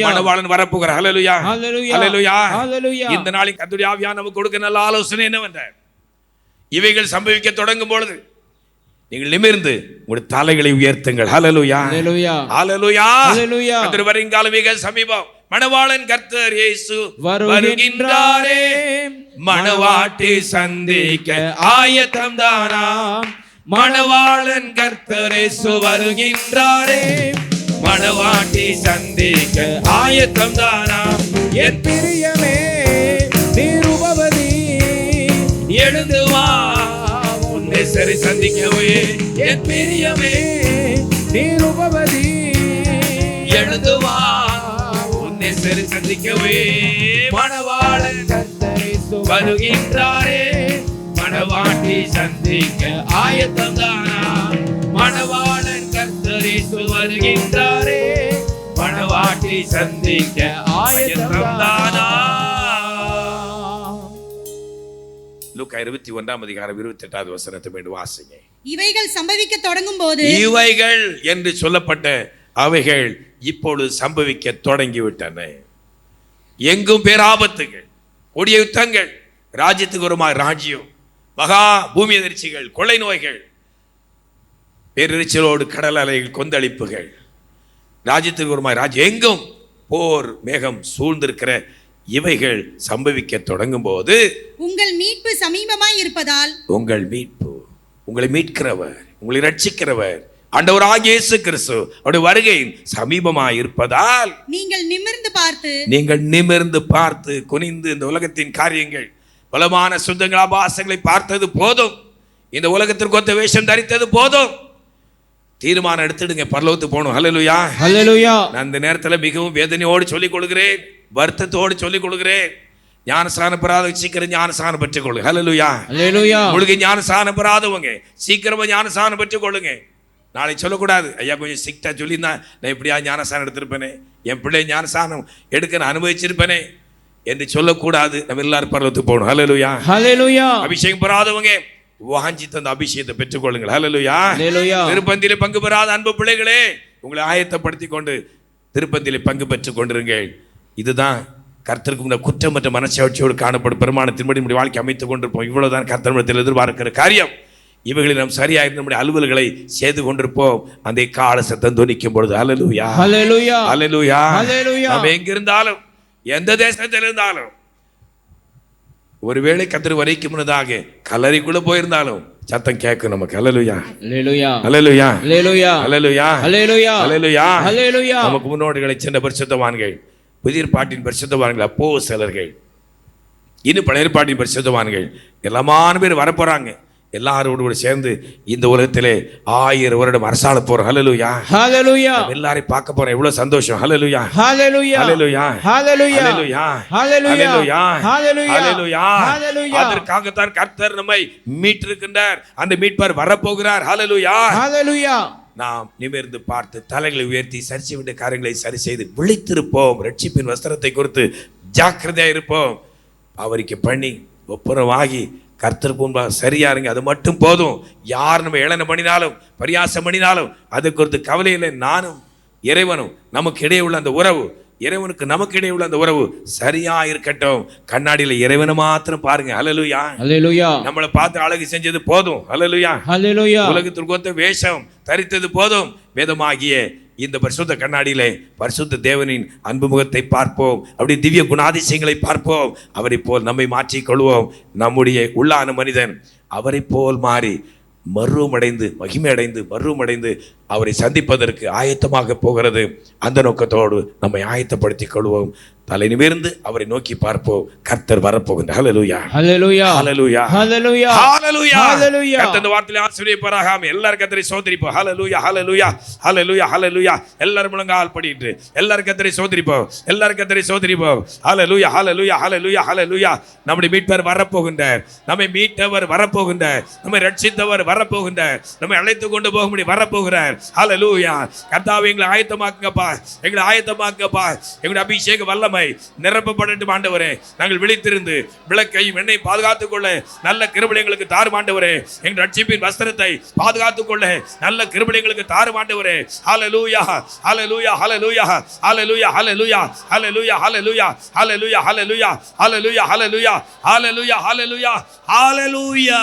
மணவாளன் வரப்போகிறார். ஹல்லேலூயா. ஹல்லேலூயா. ஹல்லேலூயா. இந்த நாளில் கர்த்தருடைய ஆவியானவர் நமக்கு கொடுக்க நல்ல ஆலோசனை என்னவென்றால், இவைகள் சம்பவிக்க தொடங்கும் பொழுது நீங்கள் நிமிர்ந்து உங்களுடைய தலைகளை உயர்த்துங்கள். ஹல்லேலூயா. ஹல்லேலூயா. ஹல்லேலூயா. ஹல்லேலூயா. கர்த்தர் வருங்காலம் மிக சமீபம். மணவாளன் கர்த்தர் இயேசு வருகின்றாரே, மணவாட்டி சந்திக்க ஆயத்தம் தானாம். மணவாளன் கர்த்தர் இயேசு வருகின்றாரே, மணவாட்டி சந்திக்க ஆயத்தம் தானாம். என் பிரியமே நிருபவதி, எழுந்து வா உன்னை சரி சந்திக்கவே. என் பிரியமே நிருபவதி, எழுந்து வா உன்னை சரி சந்திக்கவே. மணவாளன் வருகின்றாரே, மணவாட்டி சந்திக்க ஆயத்தம் தானா. மணவாளன் கர்த்தர் இயேசு வருகின்றாரே, மணவாட்டி சந்திக்க ஆயத்தம் தானா. லூக்கா 21:28 மீண்டும் வாசிங்க. இவைகள் சம்பவிக்க தொடங்கும் போது, இவைகள் என்று சொல்லப்பட்ட அவைகள் இப்பொழுது சம்பவிக்க தொடங்கிவிட்டன. எங்கும் பேராபத்துகள், கொடிய யுத்தங்கள், ராஜ்யத்துக்கு வருமாறு ராஜ்யம், மகா பூமி அதிர்ச்சிகள், கொள்ளை நோய்கள், பேரிரைச்சலோடு கடல் அலைகள், கொந்தளிப்புகள், ராஜ்யத்துக்கு வருமாறு ராஜ்யம், எங்கும் போர் மேகம் சூழ்ந்திருக்கிற இவைகள் சம்பவிக்க தொடங்கும் போது, உங்கள் மீட்பு சமீபமாய் இருப்பதால், உங்கள் மீட்பு, உங்களை மீட்கிறவர், உங்களை ரட்சிக்கிறவர் ஆண்டவராகிய இயேசு கிறிஸ்து அவருடைய வருகை சமீபமாய் இருப்பதால், நீங்கள் நிமிர்ந்து பார்த்து குனிந்து இந்த உலகத்தின் காரியங்கள், பலமான சுத்தங்கள், ஆபாசங்களை பார்த்தது போதும். இந்த உலகத்திற்கு ஒத்த வேஷம் தரித்தது போதும். தீர்மானம் எடுத்துடுங்க, பரலோகத்துக்கு போகணும். ஹல்லேலூயா, ஹல்லேலூயா. நான் இந்த நேரத்தில் மிகவும் வேதனையோடு சொல்லிக் கொள்கிறேன், வருத்தத்தோடு சொல்லிக் கொள்கிறேன். ஞானஸ்நானம் பெறாத சீக்கிரம் ஞானஸ்நானம் பெற்றுக் கொள்ளுங்க. ஹல்லேலூயா, ஹல்லேலூயா. உங்களுக்கு ஞானஸ்நானம் பெறாதவங்க சீக்கிரமா ஞானஸ்நானம் பெற்றுக் கொள்ளுங்க. நாளை சொல்லக்கூடாது, ஐயா கொஞ்சம் ஸ்ட்ரிக்டா சொல்லியிருந்தா நான் இப்படியா ஞானஸ்நானம் எடுத்திருப்பேனே, என் பிள்ளை ஞானஸ்நானம் எடுக்க நான் அனுபவிச்சிருப்பேனே என்று சொல்லக்கூடாது. நம்ம எல்லாரும் பரலோகத்துக்கு போகணும். ஹல்லேலூயா, ஹல்லேலூயா. அபிஷேகம் பெறாதவங்க வாஞ்சி தந்த அபிஷேகத்தை பெற்றுக் கொள்ளுங்கள். ஹல்லேலூயா, ஹல்லேலூயா. திருப்பந்தியிலே பங்கு பெறாத அன்பு பிள்ளைகளே, உங்களை ஆயத்தப்படுத்தி கொண்டு திருப்பந்தியிலே பங்கு பெற்றுக் கொண்டிருங்கள். இதுதான் கர்த்தருக்கு முன்ன குற்றமற்ற மனசாட்சியோடு காணப்படும் பிரமாணத்தின்படி நம்முடைய வாழ்க்கை அமைத்துக் கொண்டிருப்போம். இவ்வளவுதான் கர்த்தரிடத்தில் எதிர்பார்க்கிற காரியம். இவைகளில் நாம் சரியாக நம்முடைய அலுவல்களை செய்து கொண்டிருப்போம். அந்த கால சத்தம் துணிக்கும் பொழுது ஹல்லேலூயா, ஹல்லேலூயா, ஹல்லேலூயா, ஹல்லேலூயா. நாம் எங்கிருந்தாலும் எந்த தேசத்தில் இருந்தாலும், ஒருவேளை கர்த்தர் வரைக்கும் முன்னதாக கல்லறைக்குள்ள போயிருந்தாலும் சத்தம் கேட்கும் நமக்கு. ஹல்லேலூயா, ஹல்லேலூயா, ஹல்லேலூயா, ஹல்லேலூயா, ஹல்லேலூயா, ஹல்லேலூயா, ஹல்லேலூயா, ஹல்லேலூயா. நமக்கு முன்னோடிகளை சென்ற பரிசுத்தவான்கள், புதிய ஏற்பாட்டின் பரிசுத்தவான்கள், அப்போஸ்தலர்கள், இன்னும் பழைய ஏற்பாட்டின் பரிசுத்தவான்கள் எல்லாமான பேர் வரப்போறாங்க. எல்லாரோடு கூட சேர்ந்து இந்த உலகத்திலே 1000 வருடம் அரசாள போறோம். ஹல்லேலூயா, ஹல்லேலூயா. எல்லாரையும் பார்க்க போறோம். எவ்வளவு சந்தோஷம். ஹல்லேலூயா, ஹல்லேலூயா, ஹல்லேலூயா, ஹல்லேலூயா, ஹல்லேலூயா, ஹல்லேலூயா, ஹல்லேலூயா, ஹல்லேலூயா. ஹல்லேலூயா. அதற்காகத்தான் கர்த்தர் நம்மை மீட்டிருக்கின்றார். அந்த மீட்பர் வரப்போகிறார். ஹல்லேலூயா, ஹல்லேலூயா. நாம் நிமிர்ந்து பார்த்து தலைகளை உயர்த்தி சரி செய்ய வேண்டிய காரியங்களை சரி செய்து விழித்திருப்போம். ரட்சிப்பின் வஸ்திரத்தை குறித்து ஜாக்கிரதையா இருப்போம். அவருக்கு பண்ணி ஒப்புரவாகி கர்த்தருக்கு முன்பாக சரியா இருங்க. அது மட்டும் போதும். யார் நம்ம ஏளனம் பண்ணினாலும் பரியாசம் பண்ணினாலும் அது குறித்து கவலை இல்லை. நானும் இறைவனும் நமக்கு இடையே உள்ள அந்த உறவு, இறைவனுக்கு நமக்கு இடையே உள்ள அந்த உறவு சரியா இருக்கட்டும். கண்ணாடியில இறைவனை மாத்திரம் பாருங்க. ஹல்லேலூயா, ஹல்லேலூயா. நம்மளை பார்த்து அழகு செஞ்சது போதும். ஹல்லேலூயா, ஹல்லேலூயா. உலகத்திற்கு ஒத்த வேஷம் தரித்தது போதும். வேதமாகிய இந்த பரிசுத்த கண்ணாடியிலே பரிசுத்த தேவனின் அன்பு முகத்தை பார்ப்போம். அப்படி திவ்ய குணாதிசயங்களை பார்ப்போம். அவரை போல் நம்மை மாற்றிக் கொள்வோம். நம்முடைய உள்ளான மனிதன் அவரை போல் மாறி மறுமடைந்து மறுமடைந்து அவரை சந்திப்பதற்கு ஆயத்தமாக போகிறது. அந்த நோக்கத்தோடு நம்மை ஆயத்தப்படுத்திக் கொள்வோம். தலை நிமிர்ந்து அவரை நோக்கி பார்ப்போம். கர்த்தர் வரப்போகின்றார். ஹல்லேலூயா, ஹல்லேலூயா, ஹல்லேலூயா, ஹல்லேலூயா, ஹல்லேலூயா, ஹல்லேலூயா. கர்த்தர் இந்த வார்த்தையிலே ஆசீர்வதிப்பாராக. எல்லாரும் கர்த்தரை சோதரிப்போம். ஹல்லேலூயா, ஹல்லேலூயா, ஹல்லேலூயா, ஹல்லேலூயா. எல்லாரும் முழங்கால் படிட்டு எல்லாரும் கர்த்தரை சோதரிப்போம். எல்லாரும் கர்த்தரை சோதரிப்போம். ஹல்லேலூயா, ஹல்லேலூயா, ஹல்லேலூயா, ஹல்லேலூயா. நம்முடைய மீட்பர் வரப்போகின்றார். நம்மை மீட்டவர் வரப்போகின்றார். நம்மை ரட்சித்தவர் வரப்போகின்றார். நம்மை அழைத்து கொண்டு போக முடியும் வரப்போகிறார். ஹல்லேலூயா. கர்த்தாவே எங்களை ஆயத்தமாக்குங்கப்பா, எங்களை ஆயத்தமாக்குங்கப்பா. எங்களுடைய அபிஷேக வல்லமை நிரப்பப்படட்டும் ஆண்டவரே. நாங்கள் விழித்திருந்து விளக்கையும் எண்ணெய் பாதுகாத்துக் கொள்ள நல்ல கிருபை எங்களுக்கு தாரும் ஆண்டவரே. எங்கள் ரட்சிப்பின் வஸ்திரத்தை பாதுகாத்துக் கொள்ள நல்ல கிருபை எங்களுக்கு தாரும் ஆண்டவரே. ஹல்லேலூயா, ஹல்லேலூயா, ஹல்லேலூயா, ஹல்லேலூயா, ஹல்லேலூயா, ஹல்லேலூயா, ஹல்லேலூயா, ஹல்லேலூயா, ஹல்லேலூயா, ஹல்லேலூயா, ஹல்லேலூயா, ஹல்லேலூயா, ஹல்லேலூயா, ஹல்லேலூயா.